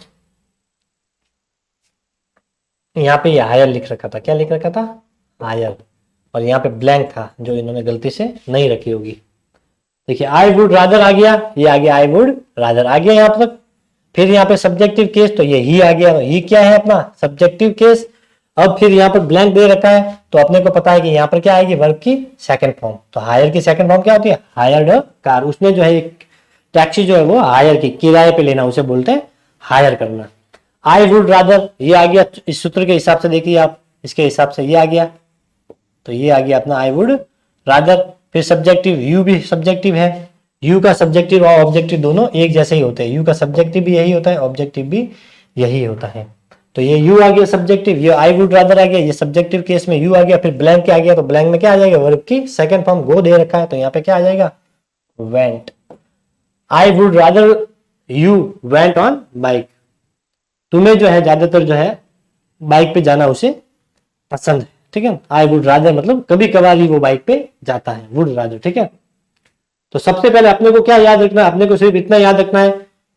यहाँ पे ये हायर लिख रखा था, क्या लिख रखा था, हायर, और यहाँ पे ब्लैंक था जो इन्होंने गलती से नहीं रखी होगी। देखिए आई वुड रादर आ गया, ये आ गया आई वुड रादर आ गया यहाँ तक। फिर यहाँ पे सब्जेक्टिव केस तो ये ही आ गया, ही क्या है अपना सब्जेक्टिव केस। अब फिर यहाँ पर ब्लैंक दे रखा है तो अपने को पता है कि यहाँ पर क्या आएगी, वर्ब की सेकंड फॉर्म। तो हायर की सेकंड फॉर्म क्या होती है, हायर्ड कार। उसने जो है एक टैक्सी जो है वो हायर की, किराए पे लेना, उसे बोलते हैं हायर करना। आई वुड रादर ये आ गया, इस सूत्र के हिसाब से देखिए आप, इसके हिसाब से ये आ गया, तो ये आ गया अपना आई वुड रादर। फिर सब्जेक्टिव, यू भी सब्जेक्टिव है, यू का सब्जेक्टिव और ऑब्जेक्टिव दोनों एक जैसे ही होते हैं। यू का सब्जेक्टिव भी यही होता है, ऑब्जेक्टिव भी यही होता है। तो ये यू आ गया सब्जेक्टिव, ये आई वुड रादर आ गया, ये सब्जेक्टिव केस में यू आ गया। फिर ब्लैंक क्या आ गया, तो ब्लैंक में क्या आ जाएगा, वर्ब की सेकंड फॉर्म गो दे रखा है तो यहाँ पे क्या आ जाएगा, went. I would rather you went on bike. तुम्हें जो है ज्यादातर जो है बाइक पे जाना उसे पसंद है, ठीक है। आई वुड रादर मतलब कभी कभार ही वो बाइक पे जाता है, वुड रादर, ठीक है। तो सबसे पहले अपने को क्या याद रखना है, अपने को सिर्फ इतना याद रखना है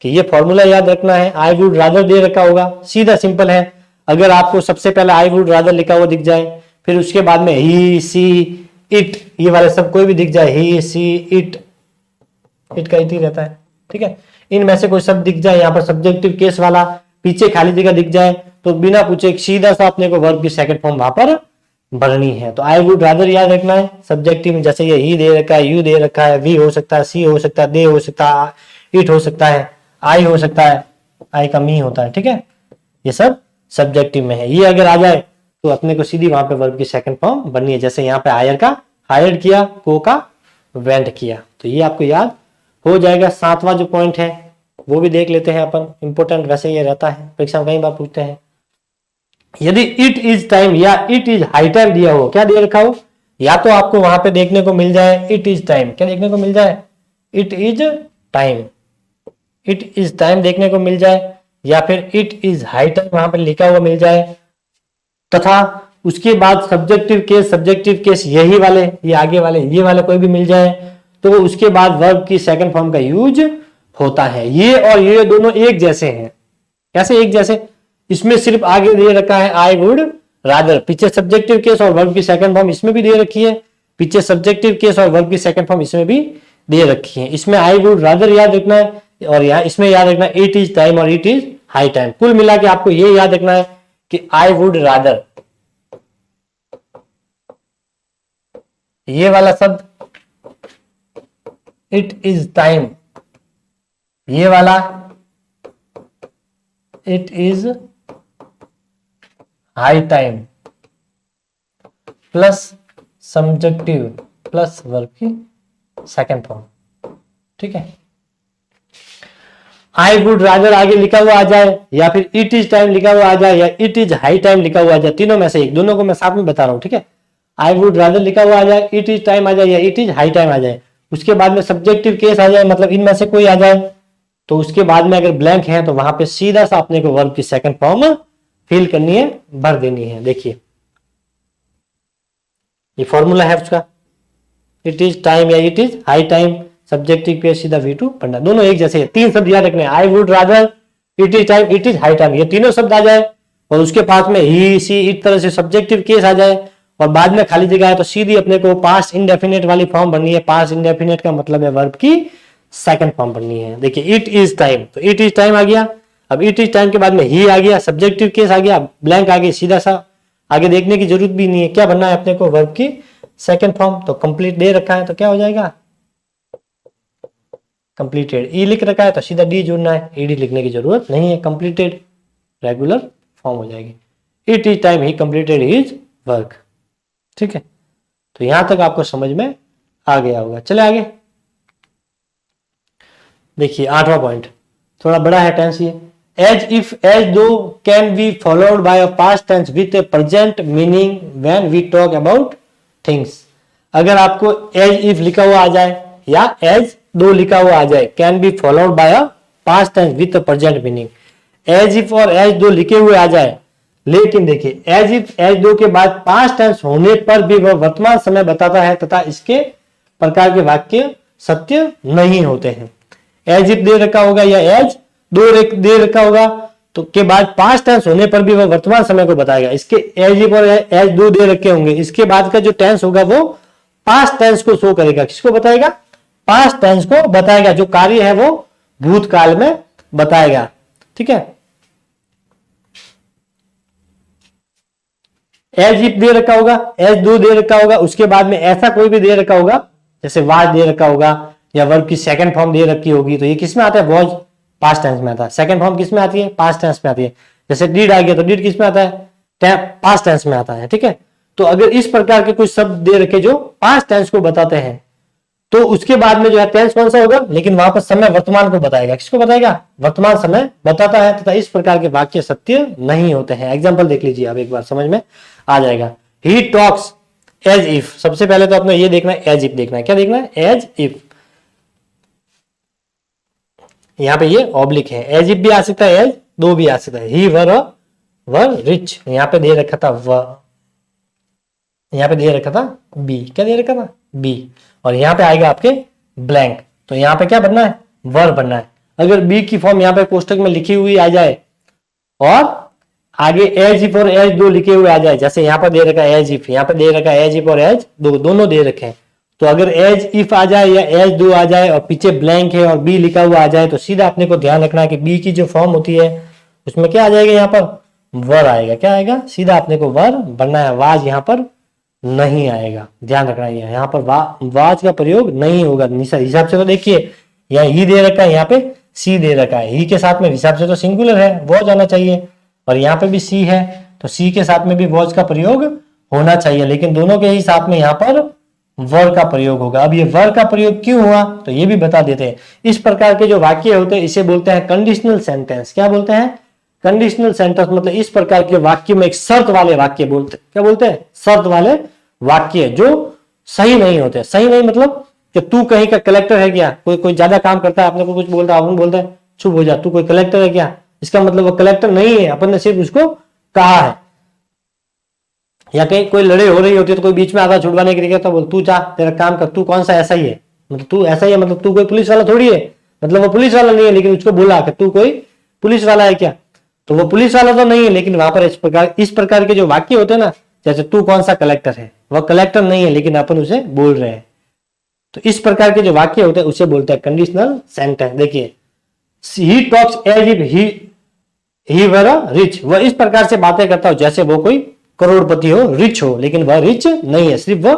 कि ये फॉर्मूला याद रखना है। आई वुड रादर दे रखा होगा, सीधा सिंपल है। अगर आपको सबसे पहले आई वुड रादर लिखा हुआ दिख जाए, फिर उसके बाद में ही सी इट, ये वाले सब कोई भी दिख जाए, ही सी इट, इट का इट ही रहता है, ठीक है। इनमें से कोई शब्द दिख जाए, यहाँ पर सब्जेक्टिव केस वाला पीछे खाली जगह दिख जाए, तो बिना पूछे सीधा सा अपने को वर्ब की सेकंड फॉर्म वहां पर भरनी है। तो आई वुड रादर याद रखना है। सब्जेक्टिव में जैसे ये ही दे रखा है, यू दे रखा है, वी हो सकता है, सी हो सकता है, दे हो सकता है, इट हो सकता है, आई हो सकता है, आई का मी होता है, ठीक है। ये सब सब्जेक्टिव में है। ये अगर आ जाए तो अपने को सीधी वहां पे वर्ब की सेकंड फॉर्म बननी है। जैसे यहाँ पे हायर का हायर्ड किया, को का वेंट किया, तो ये आपको याद हो जाएगा। सातवां जो पॉइंट है वो भी देख लेते हैं अपन, इंपोर्टेंट वैसे ये रहता है, परीक्षा में कई बार पूछते हैं। यदि इट इज टाइम या इट इज हाई टाइम दिया हो, क्या दे रखा हो, या तो आपको वहां पे देखने को मिल जाए इट इज टाइम, क्या देखने को मिल जाए, it is time, it is time देखने को मिल जाए, या फिर इट इज हाई टाइम वहां पर लिखा हुआ मिल जाए, तथा उसके बाद सब्जेक्टिव केस यही वाले, ये आगे वाले, ये वाले कोई भी मिल जाए, तो उसके बाद वर्ब की सेकंड फॉर्म का यूज होता है। ये और ये दोनों एक जैसे हैं। कैसे एक जैसे, इसमें सिर्फ आगे दे रखा है आई वुड रादर, पीछे सब्जेक्टिव केस और वर्ब की सेकंड फॉर्म इसमें भी दे रखी है, पीछे सब्जेक्टिव केस और वर्ब की सेकंड फॉर्म इसमें भी दे रखी है। इसमें आई वुड रादर याद रखना है, और यहाँ इसमें याद रखना है इट इज टाइम और इट इज हाई टाइम। कुल मिला के आपको ये याद रखना है कि आई वुड रादर, ये वाला शब्द इट इज टाइम, ये वाला it is high time, plus subjective plus verb की सेकंड फॉर्म, ठीक है। आई वुड रादर आगे लिखा हुआ आ जाए, या फिर इट इज टाइम लिखा हुआ आ जाए, या इट इज हाई टाइम लिखा हुआ आ जाए, तीनों में से एक, दोनों को मैं साथ में बता रहा हूं, ठीक है। आई वुड रादर लिखा हुआ आ जाए, इट इज टाइम आ जाए, या इट इज हाई टाइम आ जाए, उसके बाद में सब्जेक्टिव केस आ जाए, मतलब इनमें से कोई आ जाए, तो उसके बाद में अगर ब्लैंक है तो वहां पे सीधा सा अपने को वर्ब की सेकंड फॉर्म फिल करनी है, भर देनी है। देखिए ये फॉर्मूला है उसका, इट इज टाइम या it is high time, subjective case सीधा V2 पढ़ना, दोनों एक जैसे है। 3 शब्द याद रखने, I would rather, it is time, it is high time, ये तीनों शब्द आ जाए और उसके पास में ही सी इस तरह से सब्जेक्टिव केस आ जाए और बाद में खाली जगह है तो सीधी अपने को पास्ट इंडेफिनिट वाली फॉर्म भरनी है। पास्ट इंडेफिनिट का मतलब है वर्ब की सेकंड फॉर्म भरनी है। देखिए इट इज टाइम, तो इट इज टाइम आ गया। अब इट इज टाइम के बाद में ही आ गया, सब्जेक्टिव केस आ गया, ब्लैंक आ गया, सीधा सा आगे देखने की जरूरत भी नहीं है। क्या बनना है अपने को, वर्ब की सेकंड फॉर्म। तो कंप्लीट दे रखा है तो क्या हो जाएगा, कंप्लीटेड। ई लिख रखा है तो सीधा डी जोड़ना है, ईडी लिखने की जरूरत नहीं है, कंप्लीटेड रेगुलर फॉर्म हो जाएगी। It is time he completed his work. ठीक है, तो यहां तक आपको समझ में आ गया होगा। चले आगे देखिए 8वां पॉइंट, थोड़ा बड़ा है टेंस ये। As if, as though can be followed by a past tense with a present meaning when we talk about things. अगर आपको एज इफ लिखा हुआ आ जाए या एज दो लिखा हुआ आ जाए, can be followed by a past tense with present meaning, as if और एज दो लिखे हुए आ जाए, लेकिन देखिए एज इफ एज दो के बाद पास्ट टेंस होने पर भी वह वर्तमान समय बताता है तथा इसके प्रकार के वाक्य सत्य नहीं होते हैं। एज इफ दे रखा होगा या एज दो दे रखा होगा तो के बाद पास्ट टेंस होने पर भी वह वर्तमान समय को बताएगा। इसके एज इफ और एज दो दे रखे होंगे, इसके बाद का जो टेंस होगा वो पास्ट टेंस को शो करेगा। किसको बताएगा, पास्ट टेंस को बताएगा, जो कार्य है वो भूतकाल में बताएगा। ठीक है, एज इफ दे रखा होगा, एज दो दे रखा होगा, उसके बाद में ऐसा कोई भी दे रखा होगा, जैसे वाज दे रखा होगा या वर्ब की सेकंड फॉर्म दे रखी होगी, तो ये किस में आता है, वॉज पास्ट टेंस में आता है। सेकंड फॉर्म किस में आती है, पास्ट टेंस में आती है। जैसे डिड आ गया तो डिड किस में आता है, पास्ट टेंस में आता है। ठीक है, तो अगर इस प्रकार के कुछ शब्द दे रखे जो पास्ट टेंस को बताते हैं तो उसके बाद में जो है टेंस कौन सा होगा, लेकिन वहां पर समय वर्तमान को बताएगा। किसको बताएगा, वर्तमान समय बताता है तथा इस प्रकार के वाक्य सत्य नहीं होते हैं। एग्जाम्पल देख लीजिए आप, एक बार समझ में आ जाएगा। ही टॉक्स एज इफ, सबसे पहले तो आपने ये देखना है, एज इफ देखना है। क्या देखना है, एज इफ। यहाँ पे ये ऑब्लिक है, एज इफ भी आ सकता है, एज दो भी आ सकता है। ही वर रिच, यहाँ पे दे रखा था व, यहाँ पे दे रखा था बी। क्या दे रखा था, बी। और यहाँ पे आएगा आपके ब्लैंक, तो यहाँ पे क्या बनना है, वर बनना है। अगर बी की फॉर्म यहाँ पे कोष्टक में लिखी हुई आ जाए और आगे एज इफ और एज दो लिखे हुए आ जाए, जैसे यहाँ पर दे रखा है एज इफ, यहाँ पे दे रखा है एज इफ और एज दो, दोनों दे रखे हैं, तो अगर एज इफ आ जाए या एज दो आ जाए और पीछे ब्लैंक है और बी लिखा हुआ आ जाए, तो सीधा अपने को ध्यान रखना है कि बी की जो फॉर्म होती है उसमें क्या आ जाएगा, यहाँ पर वर आएगा। क्या आएगा, सीधा अपने को वर बनना है, वाज यहाँ पर नहीं आएगा। ध्यान रखना है, यहाँ पर वाज का प्रयोग नहीं होगा। हिसाब से तो देखिए यहाँ ही दे रखा है, यहाँ पे सी दे रखा है, ही के साथ में हिसाब से तो सिंगुलर है, वॉज आना चाहिए, और यहाँ पे भी सी है तो सी के साथ में भी वॉज का प्रयोग होना चाहिए, लेकिन दोनों के ही साथ में यहाँ पर वर का प्रयोग होगा। अब ये वर का प्रयोग क्यों हुआ तो ये भी बता देते हैं। इस प्रकार के जो वाक्य होते हैं इसे बोलते हैं कंडीशनल सेंटेंस। क्या बोलते हैं, कंडीशनल सेंटेंस। मतलब इस प्रकार के वाक्य में एक शर्त वाले वाक्य बोलते हैं। क्या बोलते हैं, शर्त वाले वाक्य जो सही नहीं होते। सही नहीं मतलब कि तू कहीं का कलेक्टर है क्या, कोई ज्यादा काम करता है, आपने को कुछ बोलता है, अपन बोलता है चुप हो जा, तू कोई कलेक्टर है क्या, इसका मतलब वो कलेक्टर नहीं है, अपन ने सिर्फ उसको कहा है। या कहीं कोई लड़ाई हो रही होती है तो कोई बीच में आधा छुड़वाने के लिए कहता बोल तू जा तेरा काम कर, तू कौन सा ऐसा ही है, मतलब तू ऐसा ही है, मतलब तू कोई पुलिस वाला थोड़ी है, मतलब वो पुलिस वाला नहीं है, लेकिन उसको बोला कि तू कोई पुलिस वाला है क्या, तो वो पुलिस वाला तो नहीं है, लेकिन वहां पर इस प्रकार के जो वाक्य होते हैं ना, जैसे तू कौन सा कलेक्टर है, वह कलेक्टर नहीं है लेकिन अपन उसे बोल रहे हैं, तो इस प्रकार के जो वाक्य होते हैं उसे बोलते हैं कंडीशनल सेंटेंस। देखिए he talks as if he were rich, वह इस प्रकार से बातें करता हो जैसे वो कोई करोड़पति हो, रिच हो, लेकिन वह रिच नहीं है, सिर्फ वो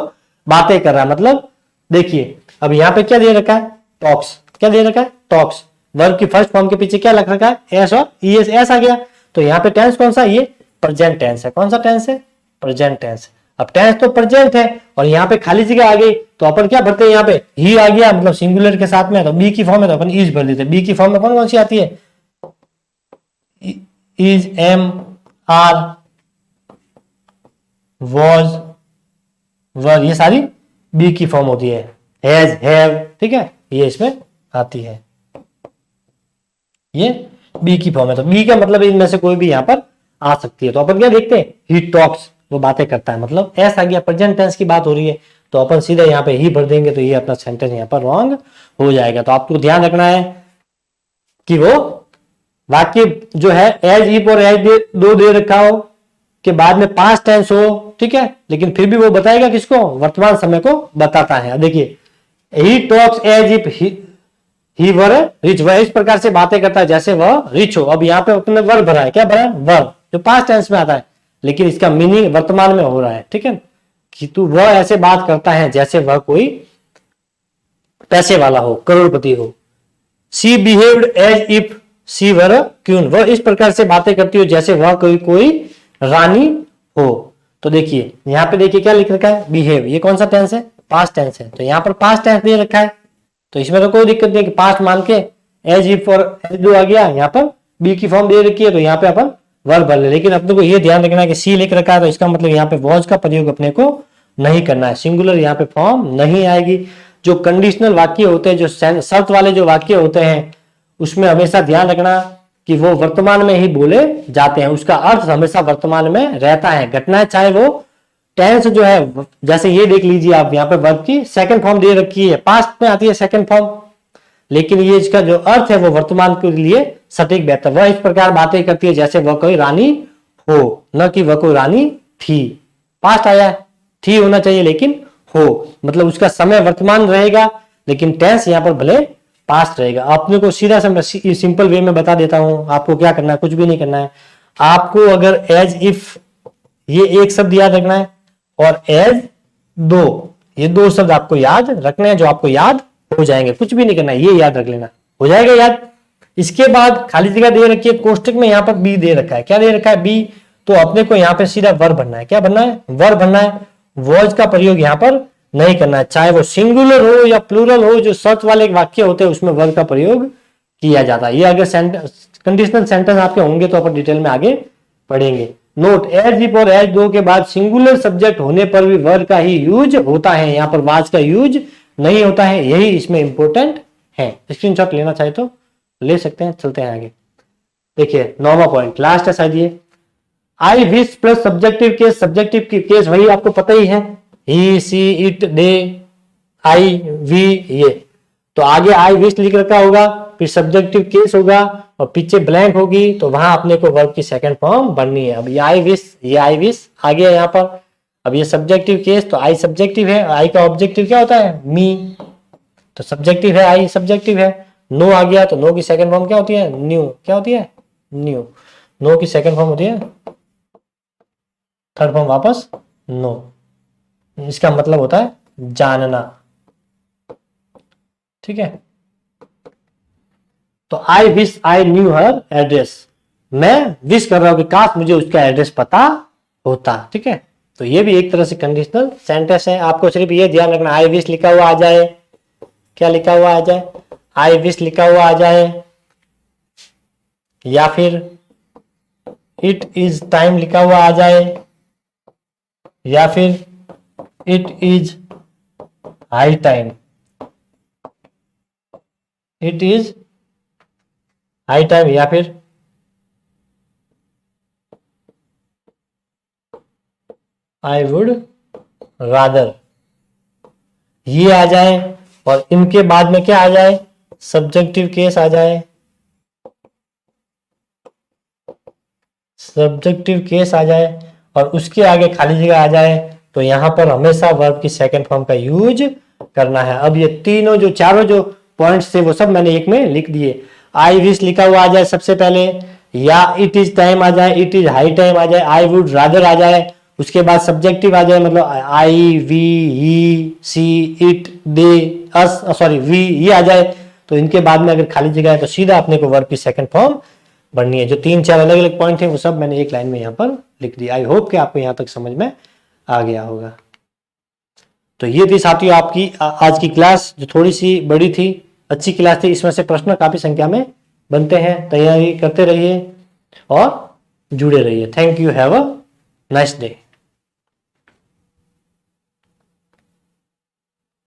बातें कर रहा है। मतलब देखिए अब यहाँ पे क्या दे रखा है, टॉक्स। क्या दे रखा है, टॉक्स। वर्ब की फर्स्ट फॉर्म के पीछे क्या लग रखा है, एस और ईएस, एस आ गया, तो यहाँ पे टेंस कौन सा, ये प्रेजेंट टेंस है। कौन सा टेंस है, प्रेजेंट टेंस। अब टेंस तो प्रेजेंट है और यहाँ पे खाली जगह आ गई तो अपन क्या भरते हैं, यहाँ पे ही आ गया, मतलब सिंगुलर के साथ में, तो बी की फॉर्म है तो अपन इज भर देते हैं। बी की फॉर्म में कौन कौन सी आती है, इज, एम, आर, वॉज, वर, ये सारी बी की फॉर्म होती है। हैज, हैव, ठीक है, ये इसमें आती है, ये बी की फॉर्म है, तो बी का मतलब इनमें से कोई भी यहाँ पर आ सकती है। तो अपन क्या देखते हैं, ही टॉक्स, वो बातें करता है, मतलब एस आ गया, प्रेजेंट टेंस की बात हो रही है, तो तो अपन सीधा यहाँ पे ही भर देंगे, तो ये अपना सेंटेंस यहाँ पर रॉन्ग हो जाएगा। तो आपको ध्यान रखना है कि वो वाक्य जो है एज इफ और एज दो दे रखा हो के बाद में पास्ट टेंस हो, ठीक है, लेकिन फिर भी वो बताएगा किसको, वर्तमान समय को बताता है। देखिए he talks as if he were rich, वह इस प्रकार से बातें करता है जैसे वह रिच हो। अब यहाँ पे अपने वर्ब भरा है, क्या भरा है, वर्ब, जो पास्ट टेंस में आता है, लेकिन इसका मीनिंग वर्तमान में हो रहा है, ठीक है, कि तू वह ऐसे बात करता है जैसे वह कोई पैसे वाला हो, करोड़पति हो। She behaved as if she were a queen, वह इस प्रकार से बातें करती हो जैसे वह कोई रानी हो। तो देखिए यहाँ पे देखिए क्या लिख रखा है, बिहेव, ये कौन सा टेंस है, पास्ट टेंस है, तो यहाँ पर पास्ट टेंस दे रखा है, तो इसमें तो कोई दिक्कत नहीं कि पास्ट मान के एज इफ और एज दो आ गया, यहाँ पर बी की फॉर्म दे रखी है, तो यहाँ पे अपन वर्ब भर ले। लेकिन अपने को ये ध्यान रखना है कि सी लिख रखा है, तो इसका मतलब यहाँ पे वॉज का प्रयोग अपने को नहीं करना है, सिंगुलर यहाँ पे फॉर्म नहीं आएगी। जो कंडीशनल वाक्य होते हैं, जो शर्त वाले जो वाक्य होते हैं, उसमें हमेशा ध्यान रखना कि वो वर्तमान में ही बोले जाते हैं, उसका अर्थ हमेशा वर्तमान में रहता है। घटना चाहे वो टेंस जो है, जैसे ये देख लीजिए आप, यहाँ पे वर्ब की सेकंड फॉर्म दे रखी है, पास्ट में आती है सेकंड फॉर्म, लेकिन ये इसका जो अर्थ है वो वर्तमान के लिए सटीक बेहतर, वह इस प्रकार बातें करती है जैसे वह कोई रानी हो, न कि वह कोई रानी थी। पास्ट आया, थी होना चाहिए लेकिन हो, मतलब उसका समय वर्तमान रहेगा, लेकिन टेंस यहाँ पर भले पास्ट रहेगा। आपने को सीधा सिंपल वे में बता देता हूं, आपको क्या करना है, कुछ भी नहीं करना है। आपको अगर एज इफ ये एक शब्द याद रखना है और एज दो, ये दो शब्द आपको याद रखने हैं, जो आपको याद हो जाएंगे, कुछ भी नहीं करना है, ये याद रख लेना, हो जाएगा याद। इसके बाद खाली जगह दे रखी है, कोष्टक में यहाँ पर बी दे रखा है, क्या दे रखा है, बी, तो अपने को यहाँ पे सीधा वर्ब भरना है, क्या भरना है, वर्ब भरना है। वॉज का प्रयोग यहाँ पर नहीं करना है, चाहे वो सिंगुलर हो या प्लूरल हो, जो शर्त वाले वाक्य होते हैं उसमें वर्ब का प्रयोग किया जाता है। ये अगर कंडीशनल सेंटेंस आपके होंगे तो अपन डिटेल में आगे पढ़ेंगे। नोट, एज इफ और एज दो के बाद सिंगुलर सब्जेक्ट होने पर भी वर्ब का ही यूज होता है, यहाँ पर वाज का यूज नहीं होता है, यही इसमें इंपॉर्टेंट है। स्क्रीनशॉट लेना चाहे तो ले सकते हैं, चलते हैं आगे। देखिए 9वां पॉइंट लास्ट है शायद ये, I wish plus subjective case, subjective की केस वही आपको पता ही है, ही see it they I we, ये तो आगे आई विश लिख रखा होगा, फिर सब्जेक्टिव केस होगा और पीछे ब्लैंक होगी, तो वहां अपने को वर्ब की सेकंड फॉर्म बननी है। अब ये आई विश आ गया यहाँ पर। अब ये सब्जेक्टिव केस, तो आई सब्जेक्टिव है, आई का ऑब्जेक्टिव क्या होता है, मी, तो सब्जेक्टिव है, आई सब्जेक्टिव है। नो आ गया तो नो की सेकंड फॉर्म क्या होती है, न्यू, क्या होती है, न्यू, नो की सेकंड फॉर्म होती है, थर्ड फॉर्म वापस नो, इसका मतलब होता है जानना, ठीक है। तो I wish I knew her address, मैं विश कर रहा हूं कि काश मुझे उसका एड्रेस पता होता, ठीक है। तो ये भी एक तरह से कंडीशनल सेंटेंस है। आपको सिर्फ ये ध्यान रखना, आई विश लिखा हुआ आ जाए, क्या लिखा हुआ आ जाए, आई विश लिखा हुआ आ जाए, या फिर इट इज टाइम लिखा हुआ आ जाए, या फिर it is high time, it is high time, या फिर आई वुड रादर, ये आ जाए, और इनके बाद में क्या आ जाए, सब्जेक्टिव केस आ जाए, सब्जेक्टिव केस आ जाए, और उसके आगे खाली जगह आ जाए, तो यहां पर हमेशा वर्ब की सेकंड फॉर्म का यूज करना है। अब ये तीनों जो चारों जो पॉइंट्स थे वो सब मैंने एक में लिख दिए। आई विश लिखा हुआ आ जाए सबसे पहले, या इट इज टाइम आ जाए, इट इज हाई टाइम आ जाए, आई वुड रादर आ जाए, उसके बाद सब्जेक्टिव आ जाए, मतलब I we he see it they us, sorry we, ये आ जाए। तो इनके बाद में अगर खाली जगह है तो सीधा अपने को वर्ब की सेकंड फॉर्म बननी है। जो 3-4 अलग अलग पॉइंट है वो सब मैंने एक लाइन में यहाँ पर लिख दिया। आई होप कि आपको यहाँ तक समझ में आ गया होगा। तो ये थी साथियों आपकी आज की क्लास, जो थोड़ी सी बड़ी थी, अच्छी क्लास थी। इसमें से प्रश्न काफी संख्या में बनते हैं, तैयारी करते रहिए और जुड़े रहिए। Thank you, have a nice day.